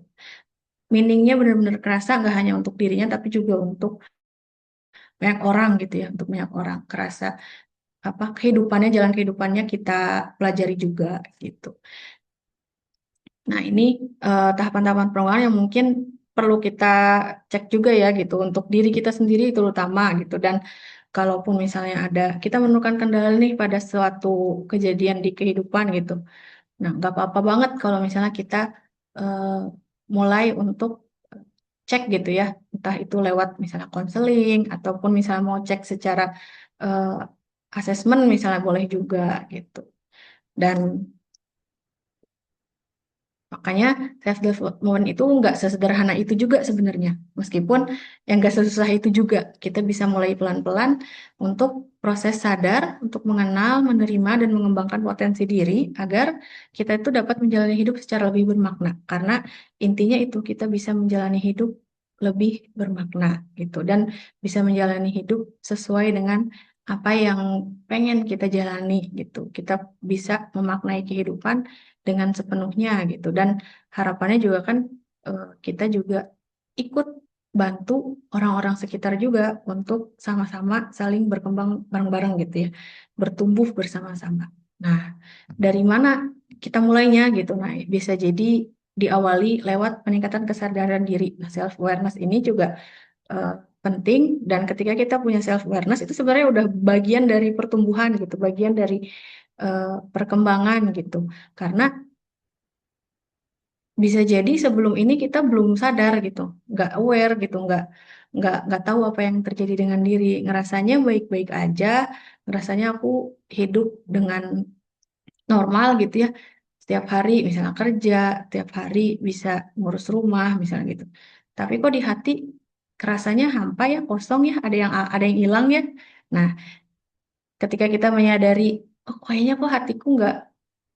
Meaningnya benar-benar kerasa nggak hanya untuk dirinya tapi juga untuk banyak orang gitu ya, untuk banyak orang kerasa apa kehidupannya, jalan kehidupannya kita pelajari juga gitu. Nah, ini tahapan-tahapan pengembangan yang mungkin perlu kita cek juga ya gitu untuk diri kita sendiri terutama gitu. Dan kalaupun misalnya ada kita menemukan kendala nih pada suatu kejadian di kehidupan gitu. Nah, nggak apa-apa banget kalau misalnya kita eh, mulai untuk cek gitu ya, entah itu lewat misalnya konseling ataupun misalnya mau cek secara eh, asesmen misalnya boleh juga gitu. Dan makanya self development itu nggak sesederhana itu juga sebenarnya. Meskipun yang nggak sesusah itu juga. Kita bisa mulai pelan-pelan untuk proses sadar, untuk mengenal, menerima, dan mengembangkan potensi diri agar kita itu dapat menjalani hidup secara lebih bermakna. Karena intinya itu kita bisa menjalani hidup lebih bermakna gitu. Dan bisa menjalani hidup sesuai dengan apa yang pengen kita jalani gitu. Kita bisa memaknai kehidupan dengan sepenuhnya gitu dan harapannya juga kan kita juga ikut bantu orang-orang sekitar juga untuk sama-sama saling berkembang bareng-bareng gitu ya, bertumbuh bersama-sama. Nah, dari mana kita mulainya gitu? Nah, bisa jadi diawali lewat peningkatan kesadaran diri. Nah, self awareness ini juga eh, penting dan ketika kita punya self awareness itu sebenarnya udah bagian dari pertumbuhan gitu, bagian dari perkembangan gitu. Karena bisa jadi sebelum ini kita belum sadar gitu, nggak aware gitu, nggak tahu apa yang terjadi dengan diri, ngerasanya baik-baik aja, ngerasanya aku hidup dengan normal gitu ya, setiap hari misalnya kerja, setiap hari bisa ngurus rumah misalnya gitu. Tapi kok di hati kerasanya hampa ya, kosong ya, ada yang hilang ya. Nah, ketika kita menyadari, oh kayaknya kok hatiku nggak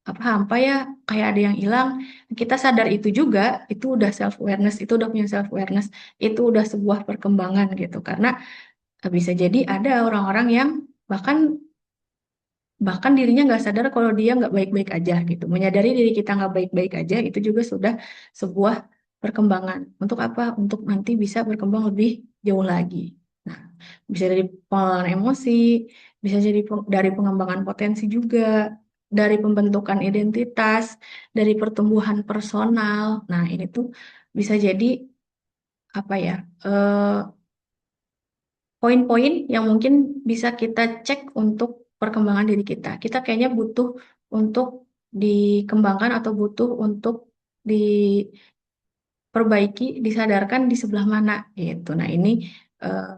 apa hampa ya kayak ada yang hilang kita sadar itu juga itu udah self awareness itu udah punya self awareness itu udah sebuah perkembangan gitu karena bisa jadi ada orang-orang yang bahkan bahkan dirinya nggak sadar kalau dia nggak baik-baik aja gitu menyadari diri kita nggak baik-baik aja itu juga sudah sebuah perkembangan untuk apa untuk nanti bisa berkembang lebih jauh lagi nah bisa dari pengelolaan emosi bisa jadi dari pengembangan potensi juga dari pembentukan identitas dari pertumbuhan personal nah ini tuh bisa jadi apa ya eh, poin-poin yang mungkin bisa kita cek untuk perkembangan diri kita. Kita kayaknya butuh untuk dikembangkan atau butuh untuk diperbaiki, disadarkan di sebelah mana gitu. Nah, ini eh,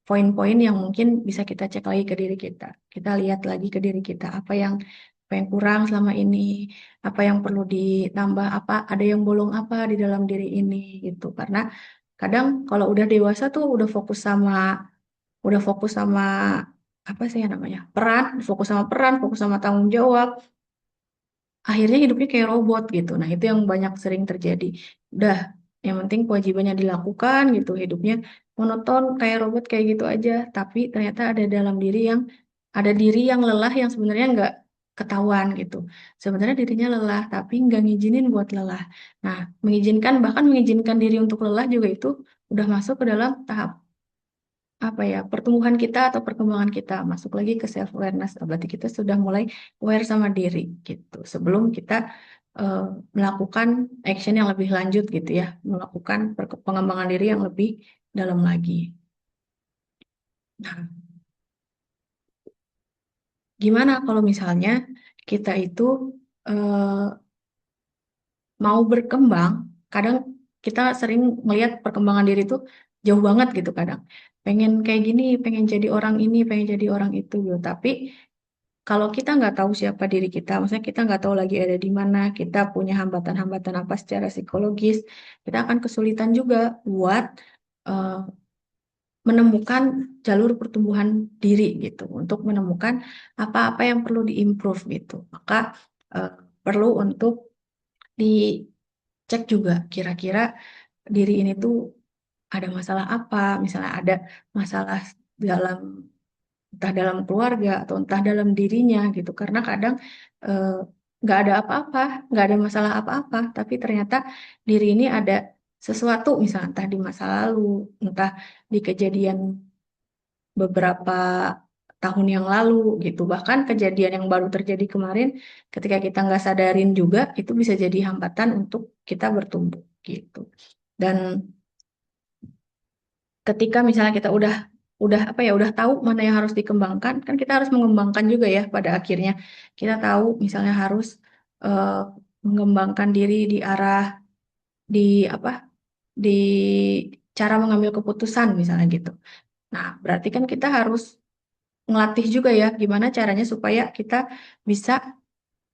poin-poin yang mungkin bisa kita cek lagi ke diri kita. Kita lihat lagi ke diri kita apa yang kurang selama ini, apa yang perlu ditambah, apa ada yang bolong apa di dalam diri ini gitu. Karena kadang kalau udah dewasa tuh udah fokus sama apa sih ya namanya peran, fokus sama tanggung jawab, akhirnya hidupnya kayak robot gitu. Nah itu yang banyak sering terjadi. Udah yang penting kewajibannya dilakukan gitu, hidupnya monoton kayak robot kayak gitu aja. Tapi ternyata ada diri yang lelah yang sebenarnya nggak ketahuan gitu. Sebenarnya dirinya lelah, tapi nggak ngizinin buat lelah. Nah, bahkan mengizinkan diri untuk lelah juga itu udah masuk ke dalam tahap apa ya, pertumbuhan kita atau perkembangan kita, masuk lagi ke self awareness. Berarti kita sudah mulai aware sama diri gitu sebelum kita eh, melakukan action yang lebih lanjut gitu ya, melakukan pengembangan diri yang lebih dalam lagi. Nah, gimana kalau misalnya kita itu eh, mau berkembang? Kadang kita sering melihat perkembangan diri itu jauh banget gitu kadang. Pengen kayak gini, pengen jadi orang ini, pengen jadi orang itu gitu. Tapi kalau kita nggak tahu siapa diri kita, maksudnya kita nggak tahu lagi ada di mana, kita punya hambatan-hambatan apa secara psikologis, kita akan kesulitan juga buat eh, menemukan jalur pertumbuhan diri gitu, untuk menemukan apa-apa yang perlu diimprove gitu. Maka eh, perlu untuk dicek juga kira-kira diri ini tuh ada masalah apa, misalnya ada masalah dalam entah dalam keluarga atau entah dalam dirinya gitu, karena kadang eh, nggak ada apa-apa, nggak ada masalah apa-apa, tapi ternyata diri ini ada sesuatu, misalnya entah di masa lalu, entah di kejadian beberapa tahun yang lalu gitu, bahkan kejadian yang baru terjadi kemarin, ketika kita nggak sadarin juga itu bisa jadi hambatan untuk kita bertumbuh gitu. Dan ketika misalnya kita udah apa ya, udah tahu mana yang harus dikembangkan, kan kita harus mengembangkan juga ya pada akhirnya. Kita tahu misalnya harus eh, mengembangkan diri di arah di apa di cara mengambil keputusan misalnya gitu. Nah, berarti kan kita harus ngelatih juga ya gimana caranya supaya kita bisa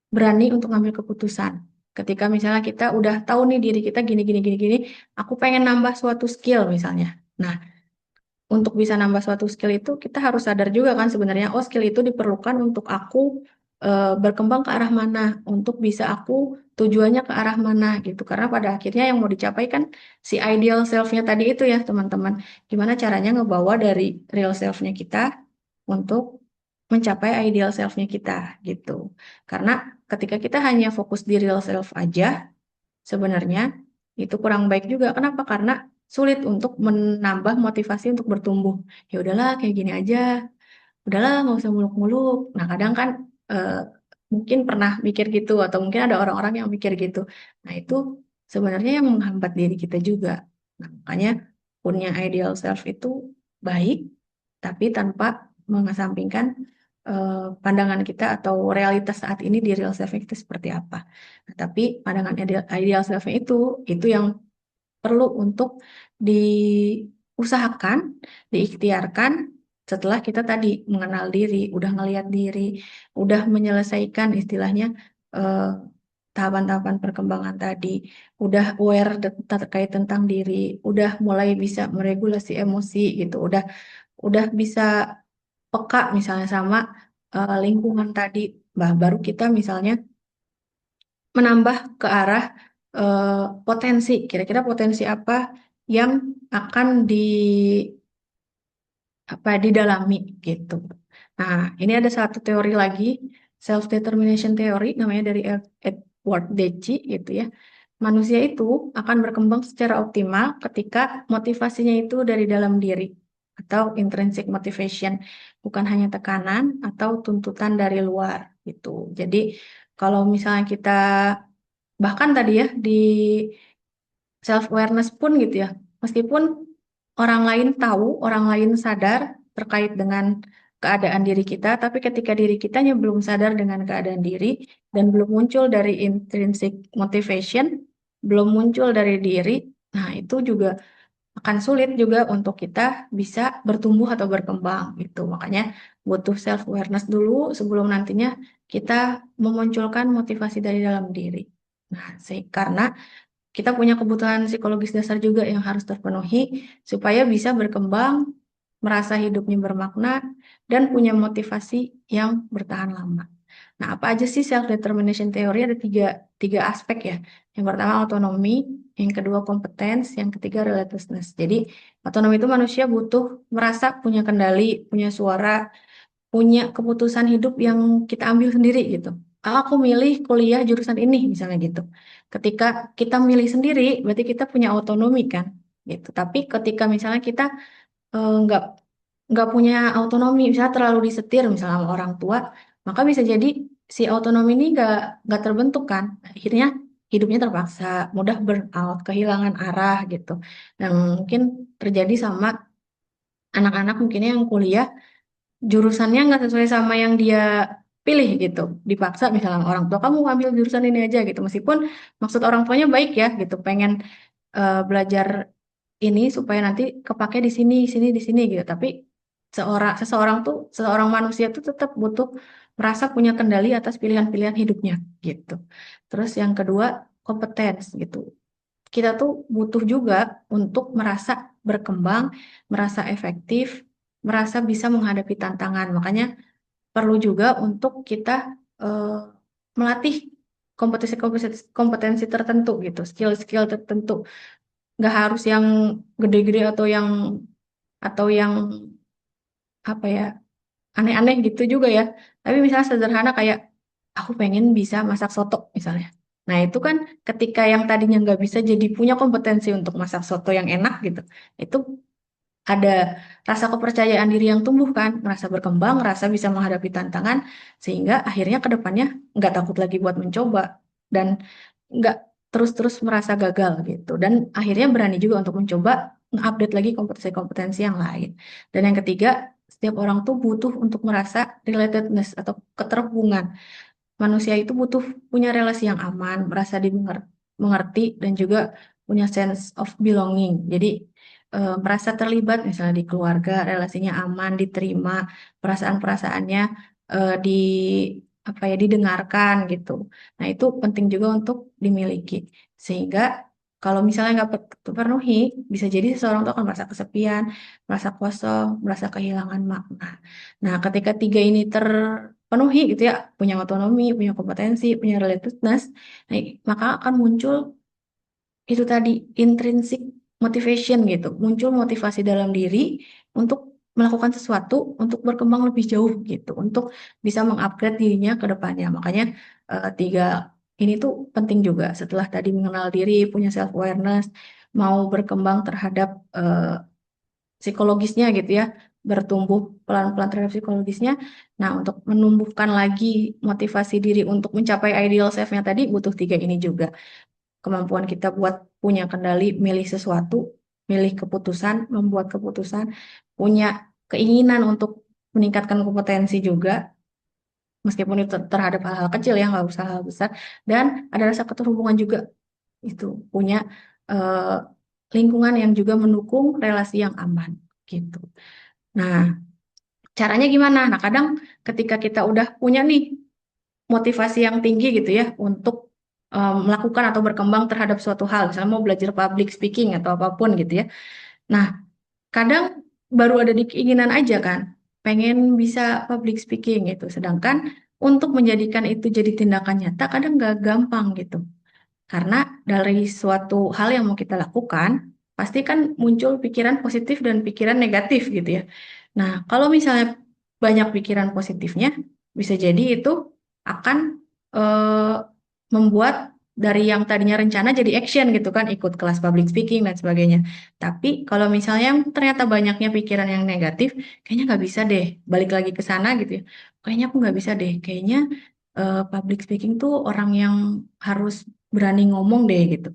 berani untuk ngambil keputusan. Ketika misalnya kita udah tahu nih diri kita gini gini gini gini, aku pengen nambah suatu skill misalnya. Nah, untuk bisa nambah suatu skill itu kita harus sadar juga kan sebenarnya, oh skill itu diperlukan untuk aku berkembang ke arah mana, untuk bisa aku tujuannya ke arah mana gitu. Karena pada akhirnya yang mau dicapai kan si ideal self-nya tadi itu ya teman-teman. Gimana caranya ngebawa dari real self-nya kita untuk mencapai ideal self-nya kita gitu. Karena ketika kita hanya fokus di real self aja, sebenarnya itu kurang baik juga. Kenapa? Karena sulit untuk menambah motivasi untuk bertumbuh. Ya udahlah kayak gini aja, udahlah nggak usah muluk-muluk. Nah kadang kan eh, mungkin pernah mikir gitu atau mungkin ada orang-orang yang mikir gitu. Nah itu sebenarnya yang menghambat diri kita juga. Nah, makanya punya ideal self itu baik, tapi tanpa mengesampingkan pandangan kita atau realitas saat ini di real self kita seperti apa. Nah, tapi pandangan ideal self itu yang perlu untuk diusahakan, diikhtiarkan setelah kita tadi mengenal diri, udah ngelihat diri, udah menyelesaikan istilahnya eh, tahapan-tahapan perkembangan tadi, udah aware terkait tentang diri, udah mulai bisa meregulasi emosi gitu, udah bisa peka misalnya sama lingkungan tadi, baru kita misalnya menambah ke arah potensi, kira-kira potensi apa yang akan didalami gitu. Nah, ini ada satu teori lagi, self determination theory, namanya dari Edward Deci gitu ya. Manusia itu akan berkembang secara optimal ketika motivasinya itu dari dalam diri atau intrinsic motivation, bukan hanya tekanan atau tuntutan dari luar gitu. Jadi kalau misalnya kita bahkan tadi ya di self awareness pun gitu ya, meskipun orang lain tahu, orang lain sadar terkait dengan keadaan diri kita, tapi ketika diri kitanya belum sadar dengan keadaan diri dan belum muncul dari intrinsic motivation, belum muncul dari diri, nah itu juga akan sulit juga untuk kita bisa bertumbuh atau berkembang gitu. Makanya butuh self awareness dulu sebelum nantinya kita memunculkan motivasi dari dalam diri. Nah, karena kita punya kebutuhan psikologis dasar juga yang harus terpenuhi supaya bisa berkembang, merasa hidupnya bermakna, dan punya motivasi yang bertahan lama. Nah, apa aja sih self-determination theory? Ada tiga aspek ya. Yang pertama autonomi, yang kedua competence, yang ketiga relatedness. Jadi, otonomi itu manusia butuh merasa punya kendali, punya suara, punya keputusan hidup yang kita ambil sendiri gitu. Aku milih kuliah jurusan ini misalnya gitu. Ketika kita milih sendiri, berarti kita punya otonomi kan, gitu. Tapi ketika misalnya kita nggak punya otonomi, misalnya terlalu disetir misalnya sama orang tua, maka bisa jadi si otonomi ini nggak terbentuk kan. Akhirnya hidupnya terpaksa, mudah burnout, kehilangan arah gitu. Dan mungkin terjadi sama anak-anak mungkinnya yang kuliah jurusannya nggak sesuai sama yang dia pilih gitu, dipaksa misalnya orang tua kamu ambil jurusan ini aja gitu, meskipun maksud orang tuanya baik ya gitu, pengen belajar ini supaya nanti kepake di sini, di sini gitu. Tapi seseorang manusia tuh tetap butuh merasa punya kendali atas pilihan-pilihan hidupnya gitu. Terus yang kedua, kompetens gitu. Kita tuh butuh juga untuk merasa berkembang, merasa efektif, merasa bisa menghadapi tantangan. Makanya perlu juga untuk kita eh, melatih kompetensi tertentu gitu, skill-skill tertentu. Nggak harus yang gede-gede atau yang apa ya, aneh-aneh gitu juga ya. Tapi misalnya sederhana kayak aku pengen bisa masak soto misalnya. Nah itu kan ketika yang tadinya nggak bisa jadi punya kompetensi untuk masak soto yang enak gitu. Itu ada rasa kepercayaan diri yang tumbuh kan, merasa berkembang, merasa bisa menghadapi tantangan, sehingga akhirnya ke depannya nggak takut lagi buat mencoba dan nggak terus-terus merasa gagal gitu. Dan akhirnya berani juga untuk mencoba update lagi kompetensi-kompetensi yang lain. Dan yang ketiga, setiap orang tuh butuh untuk merasa relatedness atau keterhubungan. Manusia itu butuh punya relasi yang aman, merasa dimengerti, dan juga punya sense of belonging. Jadi merasa terlibat misalnya di keluarga, relasinya aman, diterima, perasaan-perasaannya di apa ya didengarkan gitu. Nah itu penting juga untuk dimiliki. Sehingga kalau misalnya nggak terpenuhi, bisa jadi seseorang itu akan merasa kesepian, merasa kosong, merasa kehilangan makna. Nah, ketika tiga ini terpenuhi gitu ya, punya otonomi, punya kompetensi, punya relatedness, nah, maka akan muncul itu tadi intrinsic motivation gitu, muncul motivasi dalam diri untuk melakukan sesuatu, untuk berkembang lebih jauh gitu, untuk bisa mengupgrade dirinya ke depannya. Makanya tiga ini tuh penting juga setelah tadi mengenal diri, punya self awareness, mau berkembang terhadap psikologisnya gitu ya, bertumbuh pelan-pelan terhadap psikologisnya. Nah, untuk menumbuhkan lagi motivasi diri untuk mencapai ideal self-nya tadi butuh tiga ini juga. Kemampuan kita buat punya kendali, milih sesuatu, milih keputusan, membuat keputusan, punya keinginan untuk meningkatkan kompetensi juga, meskipun itu terhadap hal-hal kecil ya, nggak usah hal besar, dan ada rasa keterhubungan juga, itu punya eh, lingkungan yang juga mendukung relasi yang aman gitu. Nah, caranya gimana? Nah, kadang ketika kita udah punya nih motivasi yang tinggi gitu ya untuk melakukan atau berkembang terhadap suatu hal, misalnya mau belajar public speaking atau apapun gitu ya. Nah, kadang baru ada di keinginan aja kan, pengen bisa public speaking gitu. Sedangkan untuk menjadikan itu jadi tindakan nyata kadang nggak gampang gitu. Karena dari suatu hal yang mau kita lakukan, pasti kan muncul pikiran positif dan pikiran negatif gitu ya. Nah, kalau misalnya banyak pikiran positifnya, bisa jadi itu akan eh, membuat dari yang tadinya rencana jadi action gitu kan, ikut kelas public speaking dan sebagainya. Tapi kalau misalnya yang ternyata banyaknya pikiran yang negatif, kayaknya nggak bisa deh, balik lagi ke sana gitu ya. Kayaknya aku nggak bisa deh, kayaknya public speaking tuh orang yang harus berani ngomong deh gitu.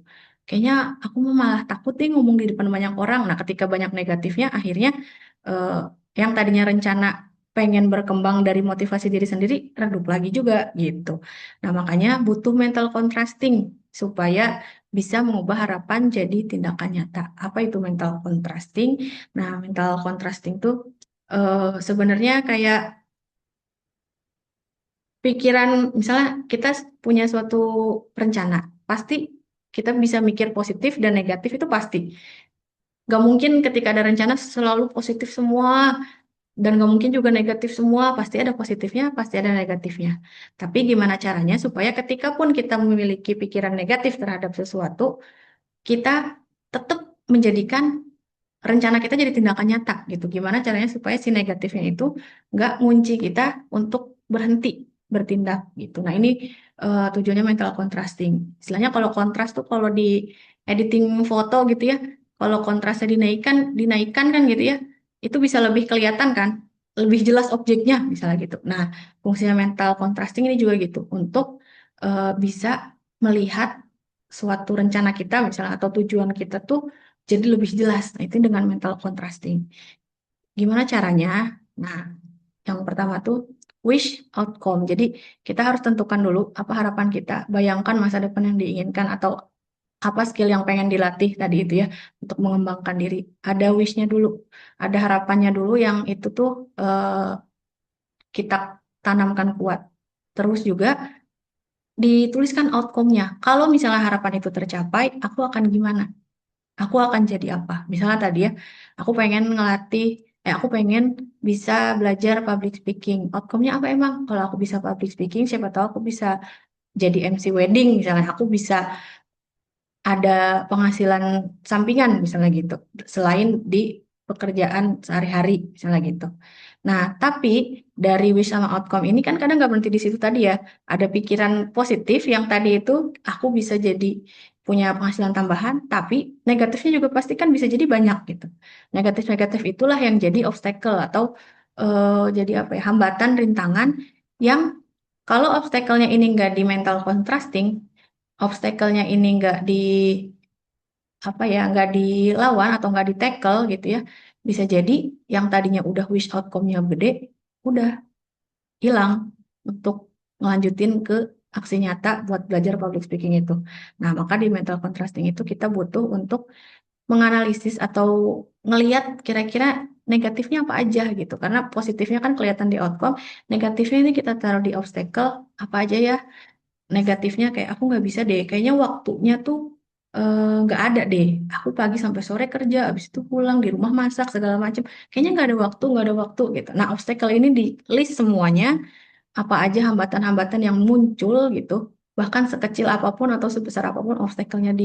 Kayaknya aku malah takut deh ngomong di depan banyak orang. Nah, ketika banyak negatifnya, akhirnya eh, yang tadinya rencana pengen berkembang dari motivasi diri sendiri, redup lagi juga gitu. Nah, makanya butuh mental contrasting supaya bisa mengubah harapan jadi tindakan nyata. Apa itu mental contrasting? Nah, mental contrasting tuh sebenarnya kayak pikiran, misalnya kita punya suatu rencana, pasti kita bisa mikir positif dan negatif itu pasti. Gak mungkin ketika ada rencana selalu positif semua, Dan nggak mungkin juga negatif semua, pasti ada positifnya, pasti ada negatifnya. Tapi gimana caranya supaya ketika pun kita memiliki pikiran negatif terhadap sesuatu, kita tetap menjadikan rencana kita jadi tindakan nyata gitu. Gimana caranya supaya si negatifnya itu nggak ngunci kita untuk berhenti bertindak gitu. Nah ini tujuannya mental contrasting. Istilahnya kalau kontras tuh kalau di editing foto gitu ya, kalau kontrasnya dinaikkan kan gitu ya, itu bisa lebih kelihatan kan, lebih jelas objeknya misalnya gitu. Nah fungsinya mental contrasting ini juga gitu untuk bisa melihat suatu rencana kita misalnya atau tujuan kita tuh jadi lebih jelas. Nah, itu dengan mental contrasting. Gimana caranya? Nah, yang pertama tuh wish outcome. Jadi kita harus tentukan dulu apa harapan kita. Bayangkan masa depan yang diinginkan atau apa skill yang pengen dilatih tadi itu ya untuk mengembangkan diri. Ada wish-nya dulu, ada harapannya dulu yang itu tuh kita tanamkan kuat. Terus juga dituliskan outcome-nya. Kalau misalnya harapan itu tercapai, aku akan gimana? Aku akan jadi apa? Misalnya tadi ya, aku pengen bisa belajar public speaking. Outcome-nya apa emang? Kalau aku bisa public speaking, siapa tahu aku bisa jadi MC wedding, misalnya aku bisa ada penghasilan sampingan, misalnya gitu, selain di pekerjaan sehari-hari, misalnya gitu. Nah, tapi dari wish sama outcome ini kan kadang nggak berhenti di situ tadi ya. Ada pikiran positif yang tadi itu aku bisa jadi punya penghasilan tambahan, tapi negatifnya juga pasti kan bisa jadi banyak gitu. Negatif-negatif itulah yang jadi obstacle atau jadi apa ya, hambatan, rintangan yang kalau obstacle-nya ini nggak di mental contrasting, obstacle-nya ini nggak dilawan atau nggak di tackle gitu ya, bisa jadi yang tadinya udah wish outcome-nya gede, udah hilang untuk ngelanjutin ke aksi nyata buat belajar public speaking itu. Nah, maka di mental contrasting itu kita butuh untuk menganalisis atau ngeliat kira-kira negatifnya apa aja gitu. Karena positifnya kan kelihatan di outcome, negatifnya ini kita taruh di obstacle, apa aja ya negatifnya kayak aku nggak bisa deh, kayaknya waktunya tuh nggak ada deh. Aku pagi sampai sore kerja, habis itu pulang di rumah masak segala macam. Kayaknya nggak ada waktu gitu. Nah, obstacle ini di list semuanya, apa aja hambatan-hambatan yang muncul gitu. Bahkan sekecil apapun atau sebesar apapun obstacle-nya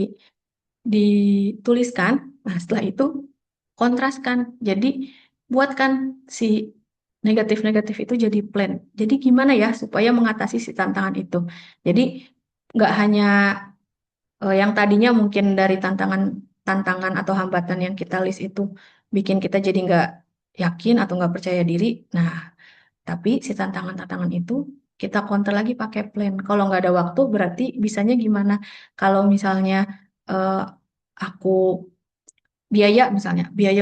dituliskan. Nah, setelah itu kontraskan. Jadi buatkan si negatif-negatif itu jadi plan. Jadi gimana ya supaya mengatasi si tantangan itu. Jadi nggak hanya yang tadinya mungkin dari tantangan atau hambatan yang kita list itu bikin kita jadi nggak yakin atau nggak percaya diri. Nah, tapi si tantangan-tantangan itu kita counter lagi pakai plan. Kalau nggak ada waktu berarti bisanya gimana? Kalau misalnya eh, aku biaya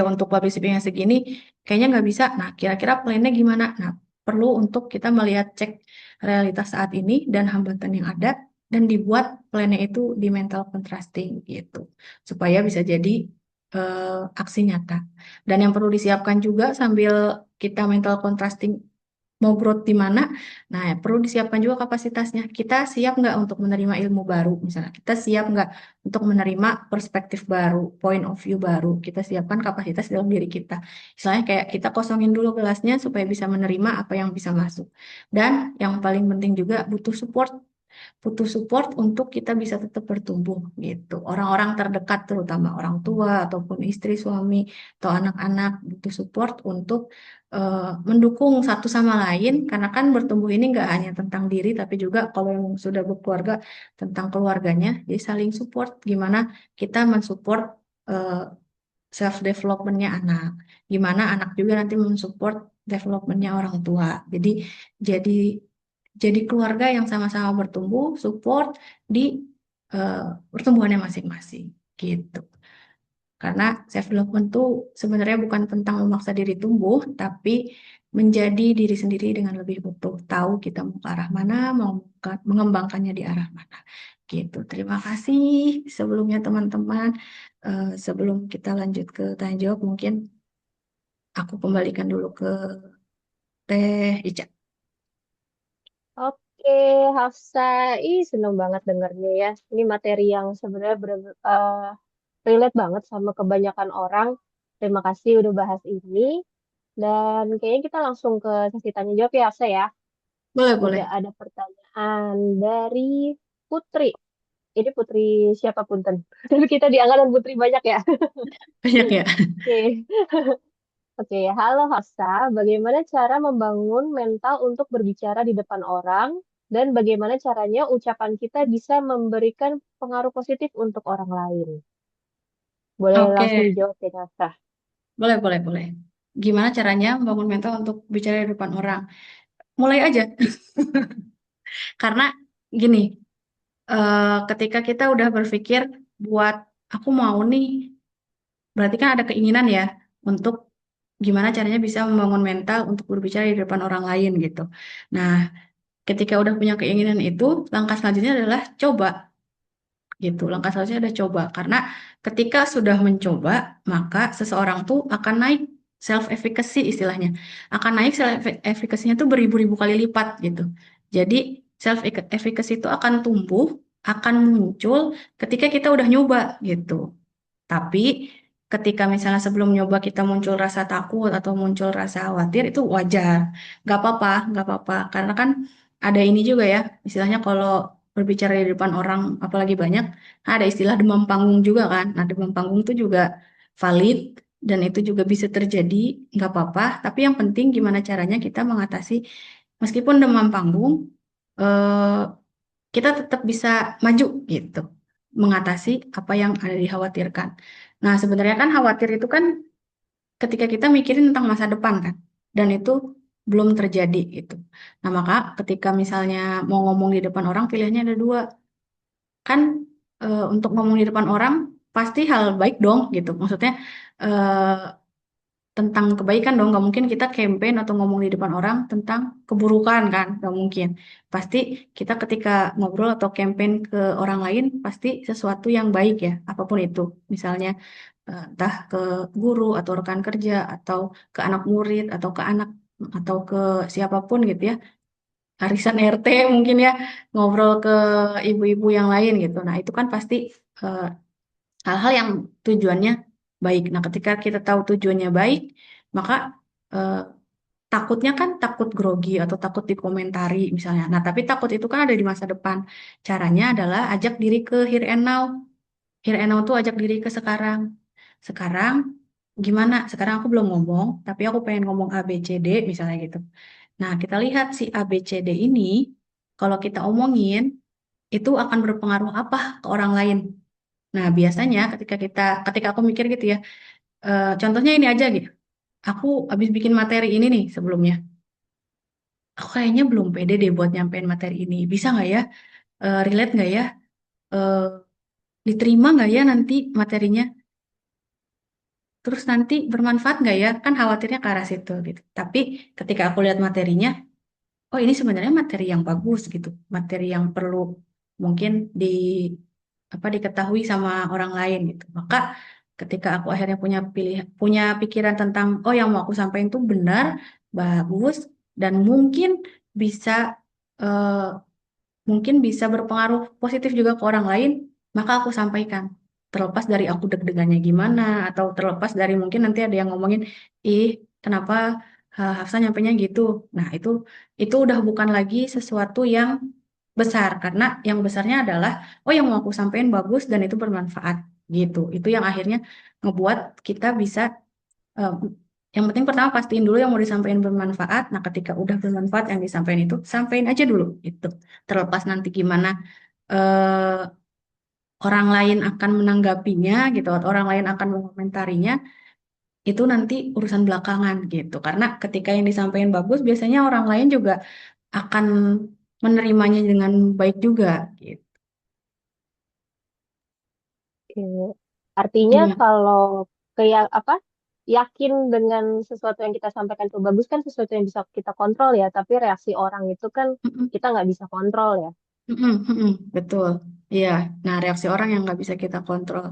untuk public speaking yang segini kayaknya nggak bisa. Nah, kira-kira plannya gimana? Nah, perlu untuk kita melihat cek realitas saat ini dan hambatan yang ada dan dibuat plannya itu di mental contrasting gitu supaya bisa jadi aksi nyata. Dan yang perlu disiapkan juga sambil kita mental contrasting mau growth di mana. Nah, perlu disiapkan juga kapasitasnya. Kita siap nggak untuk menerima ilmu baru, misalnya. Kita siap nggak untuk menerima perspektif baru, point of view baru. Kita siapkan kapasitas dalam diri kita. Misalnya kayak kita kosongin dulu gelasnya supaya bisa menerima apa yang bisa masuk. Dan yang paling penting juga butuh support untuk kita bisa tetap bertumbuh gitu. Orang-orang terdekat terutama orang tua ataupun istri, suami atau anak-anak butuh support untuk mendukung satu sama lain karena kan bertumbuh ini nggak hanya tentang diri tapi juga kalau yang sudah berkeluarga tentang keluarganya. Jadi saling support gimana kita mensupport self developmentnya anak, gimana anak juga nanti mensupport developmentnya orang tua. Jadi jadi keluarga yang sama-sama bertumbuh, support di pertumbuhannya masing-masing gitu. Karena self development tuh sebenarnya bukan tentang memaksa diri tumbuh, tapi menjadi diri sendiri dengan lebih utuh, tahu kita mau ke arah mana, mau mengembangkannya di arah mana. Gitu. Terima kasih sebelumnya teman-teman. Sebelum kita lanjut ke tanya jawab, mungkin aku kembalikan dulu ke Teh Ica. Oke, Hafsa, seneng banget dengernya ya. Ini materi yang sebenarnya relate banget sama kebanyakan orang. Terima kasih udah bahas ini. Dan kayaknya kita langsung ke sesi tanya jawab ya, Asa ya. Boleh, boleh. Udah ada pertanyaan dari Putri. Ini Putri siapa punten? Tapi kita di angkatan Putri banyak ya. Banyak ya. Oke. Oke, halo Hafsa. Bagaimana cara membangun mental untuk berbicara di depan orang dan bagaimana caranya ucapan kita bisa memberikan pengaruh positif untuk orang lain? Boleh langsung Oke, dijawab ya, Hafsa. boleh, boleh, boleh. Gimana caranya membangun mental untuk bicara di depan orang? Mulai aja. Karena gini, ketika kita udah berpikir buat aku mau nih, berarti kan ada keinginan ya untuk gimana caranya bisa membangun mental untuk berbicara di depan orang lain gitu. Nah, ketika udah punya keinginan itu, langkah selanjutnya adalah coba gitu. Langkah selanjutnya adalah coba karena ketika sudah mencoba, maka seseorang tuh akan naik self efficacy istilahnya. Akan naik self efficacy-nya tuh beribu-ribu kali lipat gitu. Jadi self efficacy itu akan tumbuh, akan muncul ketika kita udah nyoba gitu. Tapi ketika misalnya sebelum nyoba kita muncul rasa takut atau muncul rasa khawatir itu wajar. Gak apa-apa. Karena kan ada ini juga ya, istilahnya kalau berbicara di depan orang apalagi banyak, ada istilah demam panggung juga kan. Nah demam panggung itu juga valid dan itu juga bisa terjadi, nggak apa-apa. Tapi yang penting gimana caranya kita mengatasi meskipun demam panggung, eh, kita tetap bisa maju gitu, mengatasi apa yang ada dikhawatirkan. Nah, sebenarnya kan khawatir itu kan ketika kita mikirin tentang masa depan kan, dan itu belum terjadi gitu. Nah, maka ketika misalnya mau ngomong di depan orang, pilihannya ada dua. Kan untuk ngomong di depan orang pasti hal baik dong gitu. Maksudnya eh, tentang kebaikan dong, nggak mungkin kita campaign atau ngomong di depan orang tentang keburukan kan, nggak mungkin. Pasti kita ketika ngobrol atau campaign ke orang lain pasti sesuatu yang baik ya, apapun itu. Misalnya entah ke guru atau rekan kerja atau ke anak murid atau ke anak atau ke siapapun gitu ya. Arisan RT mungkin ya, ngobrol ke ibu-ibu yang lain gitu. Nah, itu kan pasti eh, hal-hal yang tujuannya baik. Nah, ketika kita tahu tujuannya baik, maka eh, takutnya kan takut grogi atau takut dikomentari misalnya. Nah, tapi takut itu kan ada di masa depan. Caranya adalah ajak diri ke here and now. Here and now tuh ajak diri ke sekarang. Sekarang gimana? Sekarang aku belum ngomong, tapi aku pengen ngomong A, B, C, D misalnya gitu. Nah, kita lihat si A, B, C, D ini, kalau kita omongin, itu akan berpengaruh apa ke orang lain. Nah, biasanya ketika aku mikir gitu ya, contohnya ini aja gitu. Aku habis bikin materi ini nih sebelumnya. Aku kayaknya belum pede deh buat nyampein materi ini. Bisa nggak ya? Relate nggak ya? Eh, Diterima nggak ya nanti materinya? Terus nanti bermanfaat nggak ya? Kan khawatirnya ke arah situ gitu. Tapi ketika aku lihat materinya, oh ini sebenarnya materi yang bagus gitu. Materi yang perlu mungkin diketahui sama orang lain gitu. Maka ketika aku akhirnya punya pikiran tentang oh yang mau aku sampaikan itu benar, bagus dan bisa eh, mungkin bisa berpengaruh positif juga ke orang lain, maka aku sampaikan. Terlepas dari aku deg-degannya gimana atau terlepas dari mungkin nanti ada yang ngomongin, "Ih, kenapa Hafsa nyampainya gitu?" Nah, itu udah bukan lagi sesuatu yang besar karena yang besarnya adalah oh yang mau aku sampaikan bagus dan itu bermanfaat gitu. Itu yang akhirnya ngebuat kita bisa eh, yang penting pertama pastiin dulu yang mau disampaikan bermanfaat. Nah, ketika udah bermanfaat yang disampaikan itu sampaikan aja dulu gitu. Terlepas nanti gimana eh, orang lain akan menanggapinya gitu atau orang lain akan mengomentarinya itu nanti urusan belakangan gitu. Karena ketika yang disampaikan bagus biasanya orang lain juga akan menerimanya dengan baik juga gitu. Oke. Artinya Gimana? kalau kayak apa? Yakin dengan sesuatu yang kita sampaikan itu bagus kan sesuatu yang bisa kita kontrol ya, tapi reaksi orang itu kan Mm-mm. kita nggak bisa kontrol ya. Mm-mm, mm-mm, betul. Iya. Nah, reaksi orang yang nggak bisa kita kontrol.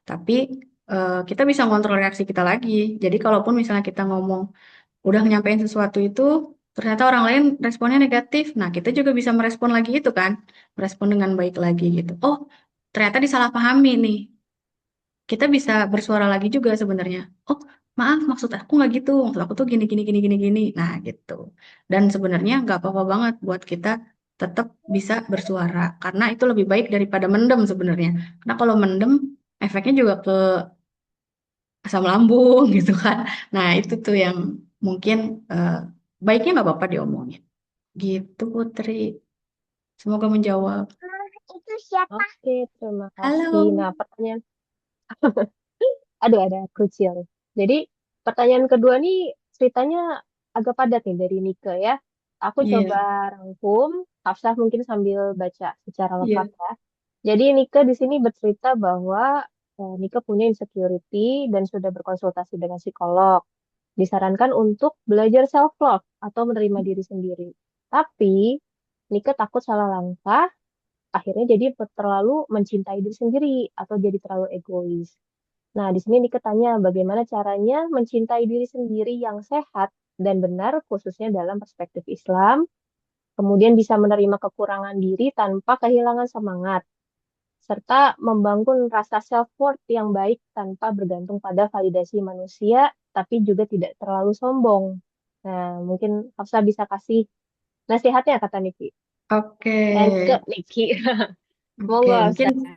Tapi kita bisa kontrol reaksi kita lagi. Jadi kalaupun misalnya kita ngomong udah nyampein sesuatu itu ternyata orang lain responnya negatif. Nah, kita juga bisa merespon lagi itu kan. Merespon dengan baik lagi gitu. Oh, ternyata disalahpahami nih. Kita bisa bersuara lagi juga sebenarnya. Oh, maaf maksud aku nggak gitu, maksud aku tuh gini gini gini gini gini. Nah gitu. Dan sebenarnya nggak apa-apa banget buat kita tetap bisa bersuara karena itu lebih baik daripada mendem sebenarnya. Karena kalau mendem efeknya juga ke asam lambung gitu kan. Nah itu tuh yang mungkin eh, baiknya nggak apa-apa diomongin. Gitu Putri. Semoga menjawab. Oke, terima kasih. Halo. Nah, pertanyaan, aduh ada krusial. Jadi, pertanyaan kedua nih ceritanya agak padat nih dari Nike ya. Aku coba Iya, rangkum, Hafsah mungkin sambil baca secara lengkap iya, ya. Jadi Nike di sini bercerita bahwa Nike punya insecurity dan sudah berkonsultasi dengan psikolog. Disarankan untuk belajar self love atau menerima diri sendiri. Tapi Nike takut salah langkah, akhirnya jadi terlalu mencintai diri sendiri atau jadi terlalu egois. Nah, di sini Nike tanya bagaimana caranya mencintai diri sendiri yang sehat dan benar khususnya dalam perspektif Islam, kemudian bisa menerima kekurangan diri tanpa kehilangan semangat, serta membangun rasa self-worth yang baik tanpa bergantung pada validasi manusia, tapi juga tidak terlalu sombong. Nah, mungkin Hafsa bisa kasih nasihatnya kata Niki. oke, Ke Niki. oke. Monggo Mungkin Hafsa.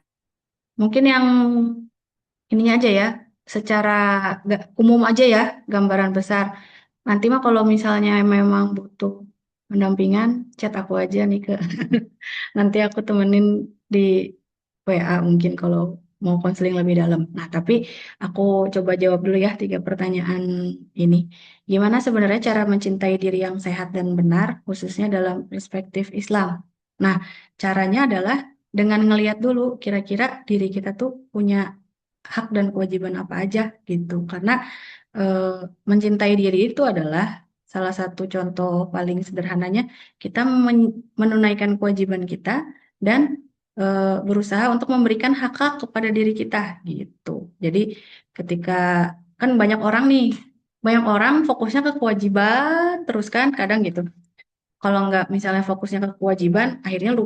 mungkin yang ininya aja ya, secara umum aja ya, gambaran besar. Nanti mah kalau misalnya memang butuh pendampingan, chat aku aja nih ke. Nanti aku temenin di WA mungkin kalau mau konseling lebih dalam. Nah, tapi aku coba jawab dulu ya 3 pertanyaan ini. Gimana sebenarnya cara mencintai diri yang sehat dan benar, khususnya dalam perspektif Islam? Nah, caranya adalah dengan ngelihat dulu kira-kira diri kita tuh punya hak dan kewajiban apa aja gitu. Karena eh, mencintai diri itu adalah salah satu contoh paling sederhananya kita menunaikan kewajiban kita dan berusaha untuk memberikan hak-hak kepada diri kita gitu. Jadi ketika kan banyak orang fokusnya ke kewajiban terus kan kadang gitu. Kalau nggak misalnya fokusnya ke kewajiban, akhirnya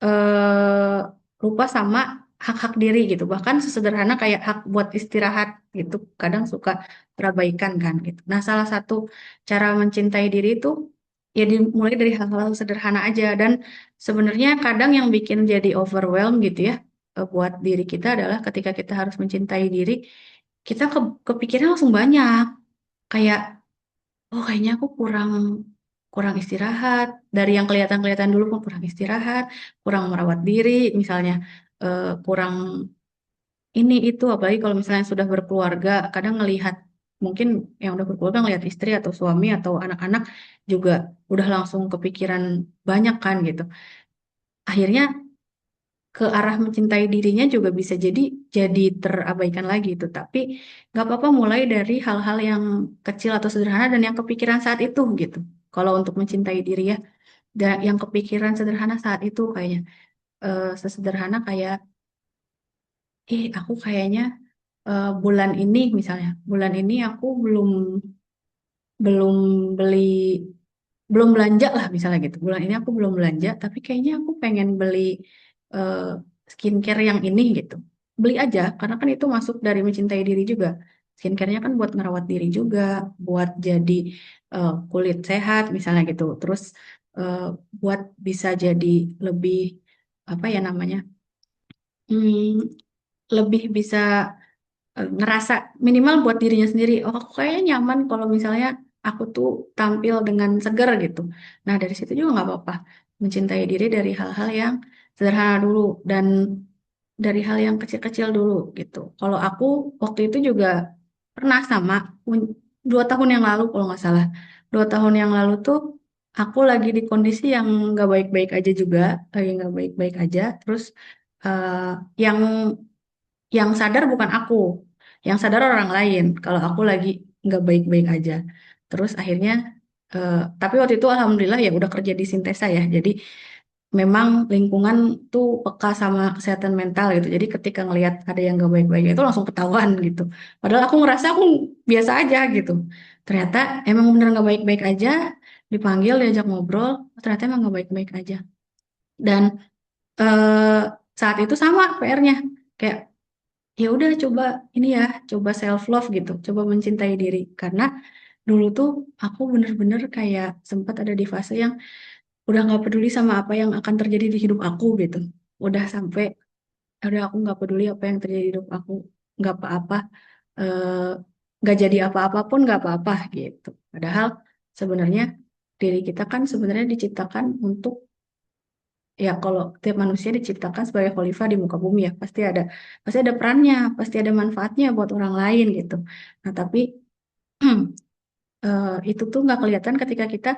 eh, lupa sama hak-hak diri gitu. Bahkan sesederhana kayak hak buat istirahat gitu. Kadang suka terabaikan kan gitu. Nah, salah satu cara mencintai diri itu ya dimulai dari hal-hal sederhana aja. Dan sebenarnya kadang yang bikin jadi overwhelm gitu ya buat diri kita adalah ketika kita harus mencintai diri, kita kepikiran langsung banyak. Kayak oh kayaknya aku kurang kurang istirahat dari yang kelihatan-kelihatan dulu kok kurang istirahat, kurang merawat diri, misalnya kurang ini itu apalagi kalau misalnya sudah berkeluarga, kadang ngelihat mungkin yang udah berkeluarga ngelihat istri atau suami atau anak-anak juga udah langsung kepikiran banyak kan gitu. Akhirnya ke arah mencintai dirinya juga bisa jadi terabaikan lagi itu. Tapi nggak apa-apa mulai dari hal-hal yang kecil atau sederhana dan yang kepikiran saat itu gitu. Kalau untuk mencintai diri ya, yang kepikiran sederhana saat itu kayaknya sesederhana kayak, aku kayaknya bulan ini misalnya, bulan ini aku belum belum beli belum belanja lah misalnya gitu. Bulan ini aku belum belanja, tapi kayaknya aku pengen beli eh, skincare yang ini gitu. Beli aja, karena kan itu masuk dari mencintai diri juga. Skincare-nya kan buat ngerawat diri juga, buat jadi kulit sehat misalnya gitu. Terus eh, buat bisa jadi lebih apa ya namanya, hmm, lebih bisa ngerasa minimal buat dirinya sendiri, oh aku kayaknya nyaman kalau misalnya aku tuh tampil dengan segar gitu. Nah dari situ juga nggak apa-apa mencintai diri dari hal-hal yang sederhana dulu dan dari hal yang kecil-kecil dulu gitu. Kalau aku waktu itu juga pernah sama 2 tahun yang lalu kalau nggak salah. 2 tahun yang lalu tuh aku lagi di kondisi yang nggak baik-baik aja juga, lagi nggak baik-baik aja. Terus eh, yang sadar bukan aku, yang sadar orang lain. Kalau aku lagi nggak baik-baik aja. Terus akhirnya, tapi waktu itu alhamdulillah ya udah kerja di Sintesa ya. Jadi memang lingkungan tuh peka sama kesehatan mental gitu. Jadi ketika ngelihat ada yang nggak baik-baik itu langsung ketahuan gitu. Padahal aku ngerasa aku biasa aja gitu. Ternyata emang bener nggak baik-baik aja. Dipanggil diajak ngobrol, ternyata emang nggak baik-baik aja. Dan eh, saat itu sama PR-nya. Kayak ya udah coba ini ya, coba self love gitu, coba mencintai diri. Karena dulu tuh aku bener-bener kayak sempat ada di fase yang udah nggak peduli sama apa yang akan terjadi di hidup aku gitu. Udah sampai, udah aku nggak peduli apa yang terjadi di hidup aku, nggak apa-apa, eh, nggak jadi apa-apa pun nggak apa-apa gitu. Padahal sebenarnya diri kita kan sebenarnya diciptakan untuk, ya kalau tiap manusia diciptakan sebagai khalifah di muka bumi ya pasti ada perannya, pasti ada manfaatnya buat orang lain gitu. Nah tapi itu tuh nggak kelihatan ketika kita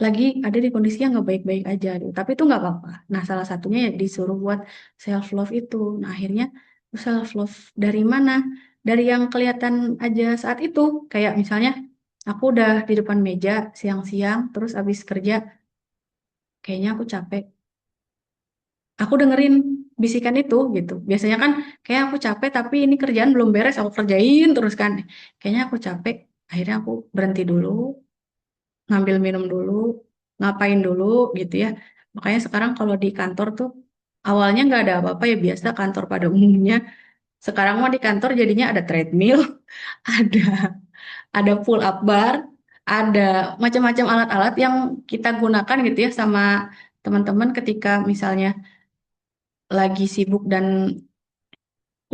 lagi ada di kondisi yang nggak baik-baik aja gitu. Tapi itu nggak apa-apa. Nah salah satunya ya disuruh buat self love itu. Nah akhirnya self love dari mana? Dari yang kelihatan aja saat itu. Kayak misalnya aku udah di depan meja siang-siang, terus abis kerja, kayaknya aku capek. Aku dengerin bisikan itu gitu. Biasanya kan kayak aku capek tapi ini kerjaan belum beres, aku kerjain terus kan. Kayaknya aku capek. Akhirnya aku berhenti dulu, ngambil minum dulu, ngapain dulu gitu ya. Makanya sekarang kalau di kantor tuh awalnya nggak ada apa-apa ya, biasa kantor pada umumnya. Sekarang mah di kantor jadinya ada treadmill, ada pull up bar, ada macam-macam alat-alat yang kita gunakan gitu ya sama teman-teman ketika misalnya lagi sibuk dan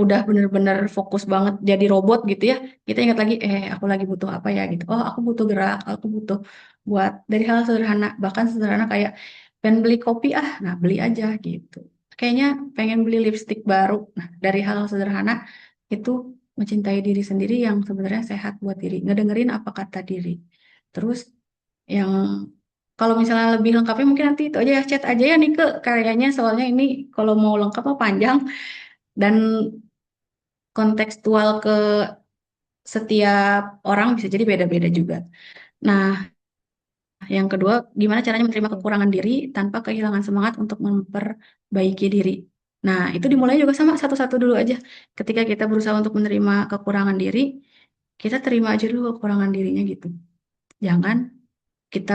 udah bener-bener fokus banget jadi robot gitu ya, kita ingat lagi aku lagi butuh apa ya gitu, oh aku butuh gerak, aku butuh buat dari hal sederhana, bahkan sederhana kayak pengen beli kopi, nah beli aja gitu, kayaknya pengen beli lipstick baru, nah dari hal sederhana itu mencintai diri sendiri yang sebenarnya sehat buat diri, ngedengerin apa kata diri. Terus yang kalau misalnya lebih lengkapnya mungkin nanti itu aja ya, chat aja ya nih ke kayaknya, soalnya ini kalau mau lengkap mah panjang dan kontekstual ke setiap orang bisa jadi beda-beda juga. Nah, yang kedua, gimana caranya menerima kekurangan diri tanpa kehilangan semangat untuk memperbaiki diri. Nah, itu dimulai juga sama satu-satu dulu aja. Ketika kita berusaha untuk menerima kekurangan diri, kita terima aja dulu kekurangan dirinya gitu. Jangan kita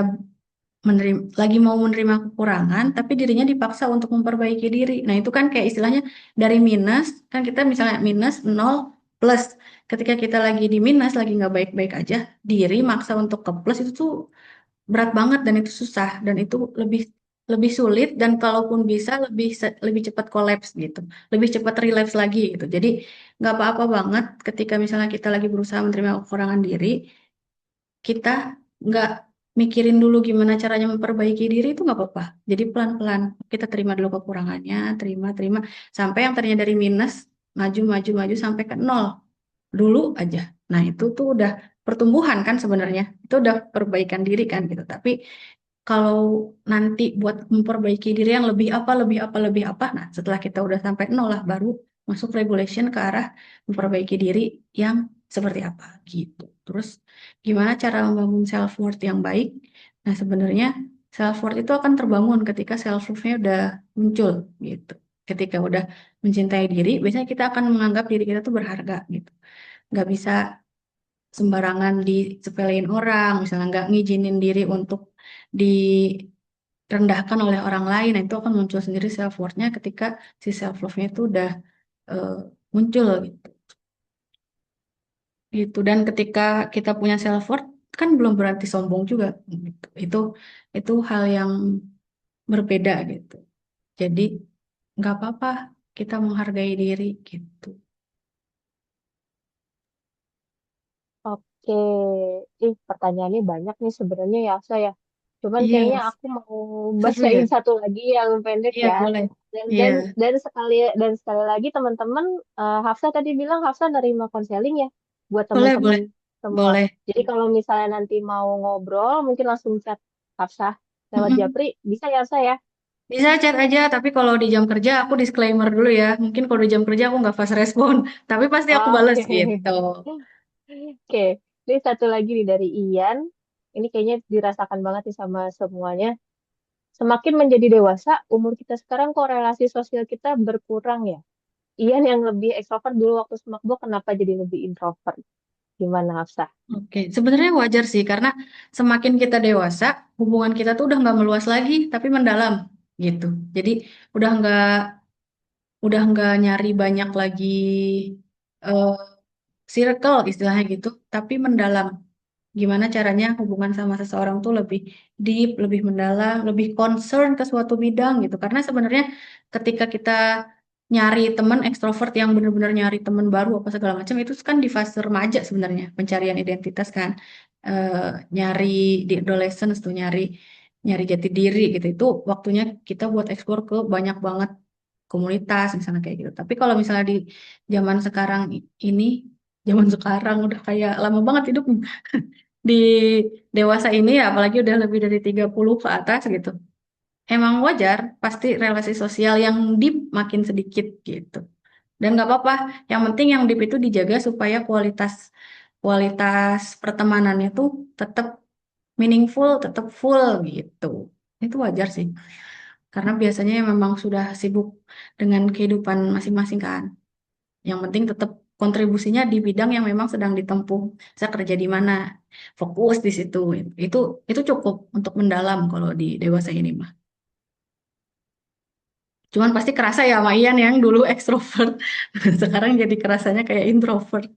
lagi mau menerima kekurangan, tapi dirinya dipaksa untuk memperbaiki diri. Nah, itu kan kayak istilahnya dari minus, kan kita misalnya minus 0 plus. Ketika kita lagi di minus, lagi nggak baik-baik aja, diri maksa untuk ke plus itu tuh berat banget dan itu susah dan itu lebih lebih sulit dan kalaupun bisa lebih cepat kolaps gitu, lebih cepat relapse lagi gitu. Jadi nggak apa-apa banget ketika misalnya kita lagi berusaha menerima kekurangan diri, kita nggak mikirin dulu gimana caranya memperbaiki diri itu nggak apa-apa. Jadi pelan-pelan kita terima dulu kekurangannya, terima sampai yang tadinya dari minus maju sampai ke nol dulu aja. Nah itu tuh udah pertumbuhan kan sebenarnya, itu udah perbaikan diri kan gitu. Tapi kalau nanti buat memperbaiki diri yang lebih apa, nah setelah kita udah sampai nol lah baru masuk regulation ke arah memperbaiki diri yang seperti apa gitu. Terus gimana cara membangun self worth yang baik? Nah sebenarnya self worth itu akan terbangun ketika self love-nya udah muncul gitu. Ketika udah mencintai diri, biasanya kita akan menganggap diri kita tuh berharga gitu. Nggak bisa sembarangan disepelein orang, misalnya nggak ngizinin diri untuk direndahkan oleh orang lain. Nah, itu akan muncul sendiri self worth-nya ketika si self love-nya itu udah eh, muncul gitu. Gitu. Dan ketika kita punya self worth kan belum berarti sombong juga gitu. Itu hal yang berbeda gitu. Jadi nggak apa-apa kita menghargai diri gitu. Oke, pertanyaannya banyak nih sebenarnya ya, Asa ya. Cuman kayaknya Iya, aku mau seru ya. bacain satu lagi yang pendek Iya, ya. boleh. Dan Iya, dan dan sekali lagi teman-teman, Hafsa tadi bilang Hafsa nerima konseling ya buat boleh, teman-teman boleh. semua. Boleh. Jadi kalau misalnya nanti mau ngobrol, mungkin langsung chat Hafsa lewat Mm-mm. Japri, bisa ya Hafsa ya? Bisa chat aja, tapi kalau di jam kerja aku disclaimer dulu ya. Mungkin kalau di jam kerja aku nggak fast respon, tapi pasti aku balas Oke. gitu. Oke, ini satu lagi nih dari Ian. Ini kayaknya dirasakan banget nih sama semuanya. Semakin menjadi dewasa, umur kita sekarang kok relasi sosial kita berkurang ya. Ian yang lebih ekstrovert dulu waktu semakbo, kenapa jadi lebih introvert? Gimana Hafsah? Oke, sebenarnya wajar sih karena semakin kita dewasa, hubungan kita tuh udah nggak meluas lagi, tapi mendalam gitu. Jadi udah nggak nyari banyak lagi eh, circle istilahnya gitu, tapi mendalam. Gimana caranya hubungan sama seseorang tuh lebih deep, lebih mendalam, lebih concern ke suatu bidang gitu. Karena sebenarnya ketika kita nyari teman ekstrovert yang benar-benar nyari teman baru apa segala macam itu kan di fase remaja sebenarnya, pencarian identitas kan. Nyari di adolescence tuh nyari nyari jati diri gitu. Itu waktunya kita buat explore ke banyak banget komunitas misalnya kayak gitu. Tapi kalau misalnya di zaman sekarang ini, zaman sekarang udah kayak lama banget hidup di dewasa ini ya, apalagi udah lebih dari 30 ke atas gitu. Emang wajar, pasti relasi sosial yang deep makin sedikit gitu. Dan nggak apa-apa, yang penting yang deep itu dijaga supaya kualitas kualitas pertemanannya tuh tetap meaningful, tetap full gitu. Itu wajar sih. Karena biasanya memang sudah sibuk dengan kehidupan masing-masing kan. Yang penting tetap kontribusinya di bidang yang memang sedang ditempuh. Saya kerja di mana, fokus di situ. Itu cukup untuk mendalam kalau di dewasa ini mah. Cuman pasti kerasa ya sama Ian yang dulu ekstrovert, sekarang jadi kerasanya kayak introvert.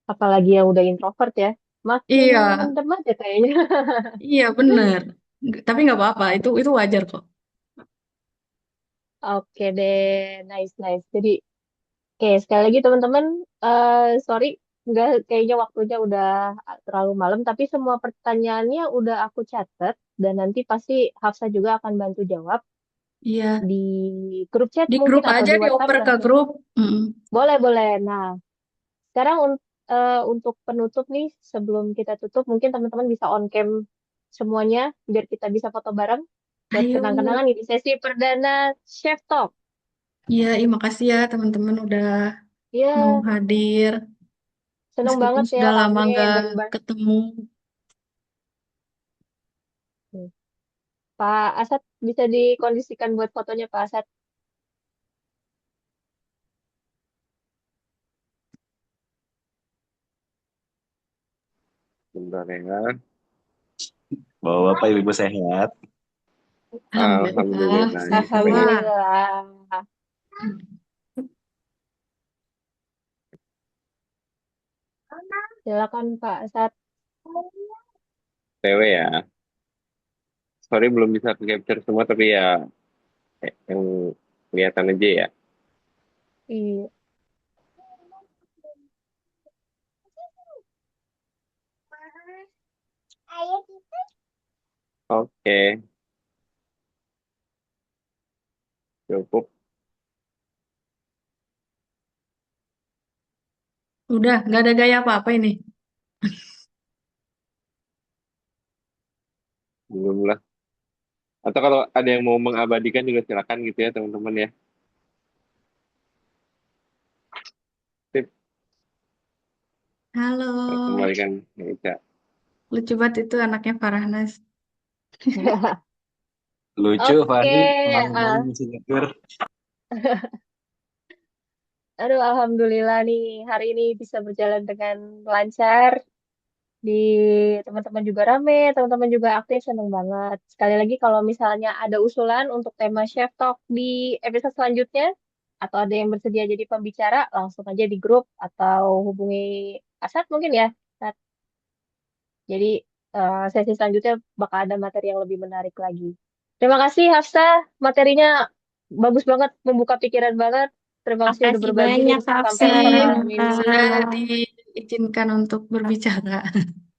Apalagi yang udah introvert ya, makin Iya, mendem aja kayaknya. iya bener. Tapi nggak apa-apa, itu wajar kok. Oke deh, nice nice. Jadi, oke sekali lagi teman-teman, sorry, nggak kayaknya waktunya udah terlalu malam, tapi semua pertanyaannya udah aku catat dan nanti pasti Hafsa juga akan bantu jawab Iya, di grup chat di mungkin grup atau aja di WhatsApp dioper ke nanti. grup. Mm. Boleh boleh. Nah, sekarang untuk penutup nih, sebelum kita tutup, mungkin teman-teman bisa on cam semuanya biar kita bisa foto bareng buat Ayo, kenang-kenangan nih di sesi perdana Chef Talk. iya, makasih ya teman-teman udah mau Ya, hadir. seneng Meskipun banget ya, sudah lama rame nggak dan ketemu. Pak Asad bisa dikondisikan buat fotonya Pak Asad. Bentar ya. Bahwa Bapak Ibu sehat. Alhamdulillah, Alhamdulillah. sehat semua. Alhamdulillah. Silakan Pak Asad. TW ya. Sorry belum bisa ke capture semua tapi ya yang kelihatan aja ya. Iya. Oke, cukup. Udah, nggak ada gaya apa-apa ini. Belum lah. Atau kalau ada yang mau mengabadikan juga silakan gitu ya teman-teman ya. Sip, Halo, kembalikan ke Ica. lucu banget itu anaknya Farahnas. Lucu, Oke, Fahri. Malam-malam masih nyetir. aduh alhamdulillah nih hari ini bisa berjalan dengan lancar. Di teman-teman juga rame, teman-teman juga aktif, seneng banget. Sekali lagi kalau misalnya ada usulan untuk tema Chef Talk di episode selanjutnya, atau ada yang bersedia jadi pembicara, langsung aja di grup atau hubungi Asad mungkin ya. Asad. Jadi sesi selanjutnya bakal ada materi yang lebih menarik lagi. Terima kasih Hafsa, materinya bagus banget, membuka pikiran banget. Terima kasih udah Makasih berbagi nih banyak, sampai Hafsa. malam ini. Sudah diizinkan untuk berbicara.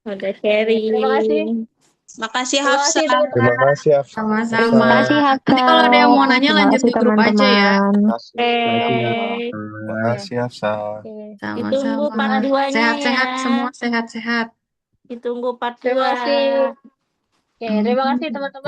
Udah Terima kasih. sharing. Makasih Terima Hafsa. kasih teman-teman. Terima kasih Hafsa. Sama-sama. Makasih, Nanti kalau ada yang mau Hafsa. nanya Terima lanjut kasih, di grup aja ya. teman-teman. Terima kasih. Oke. Terima kasih Hafsa. Oke. Ditunggu Sama-sama. part 2-nya Sehat-sehat ya. semua, sehat-sehat. Ditunggu part Terima 2. kasih. Oke, terima kasih teman-teman.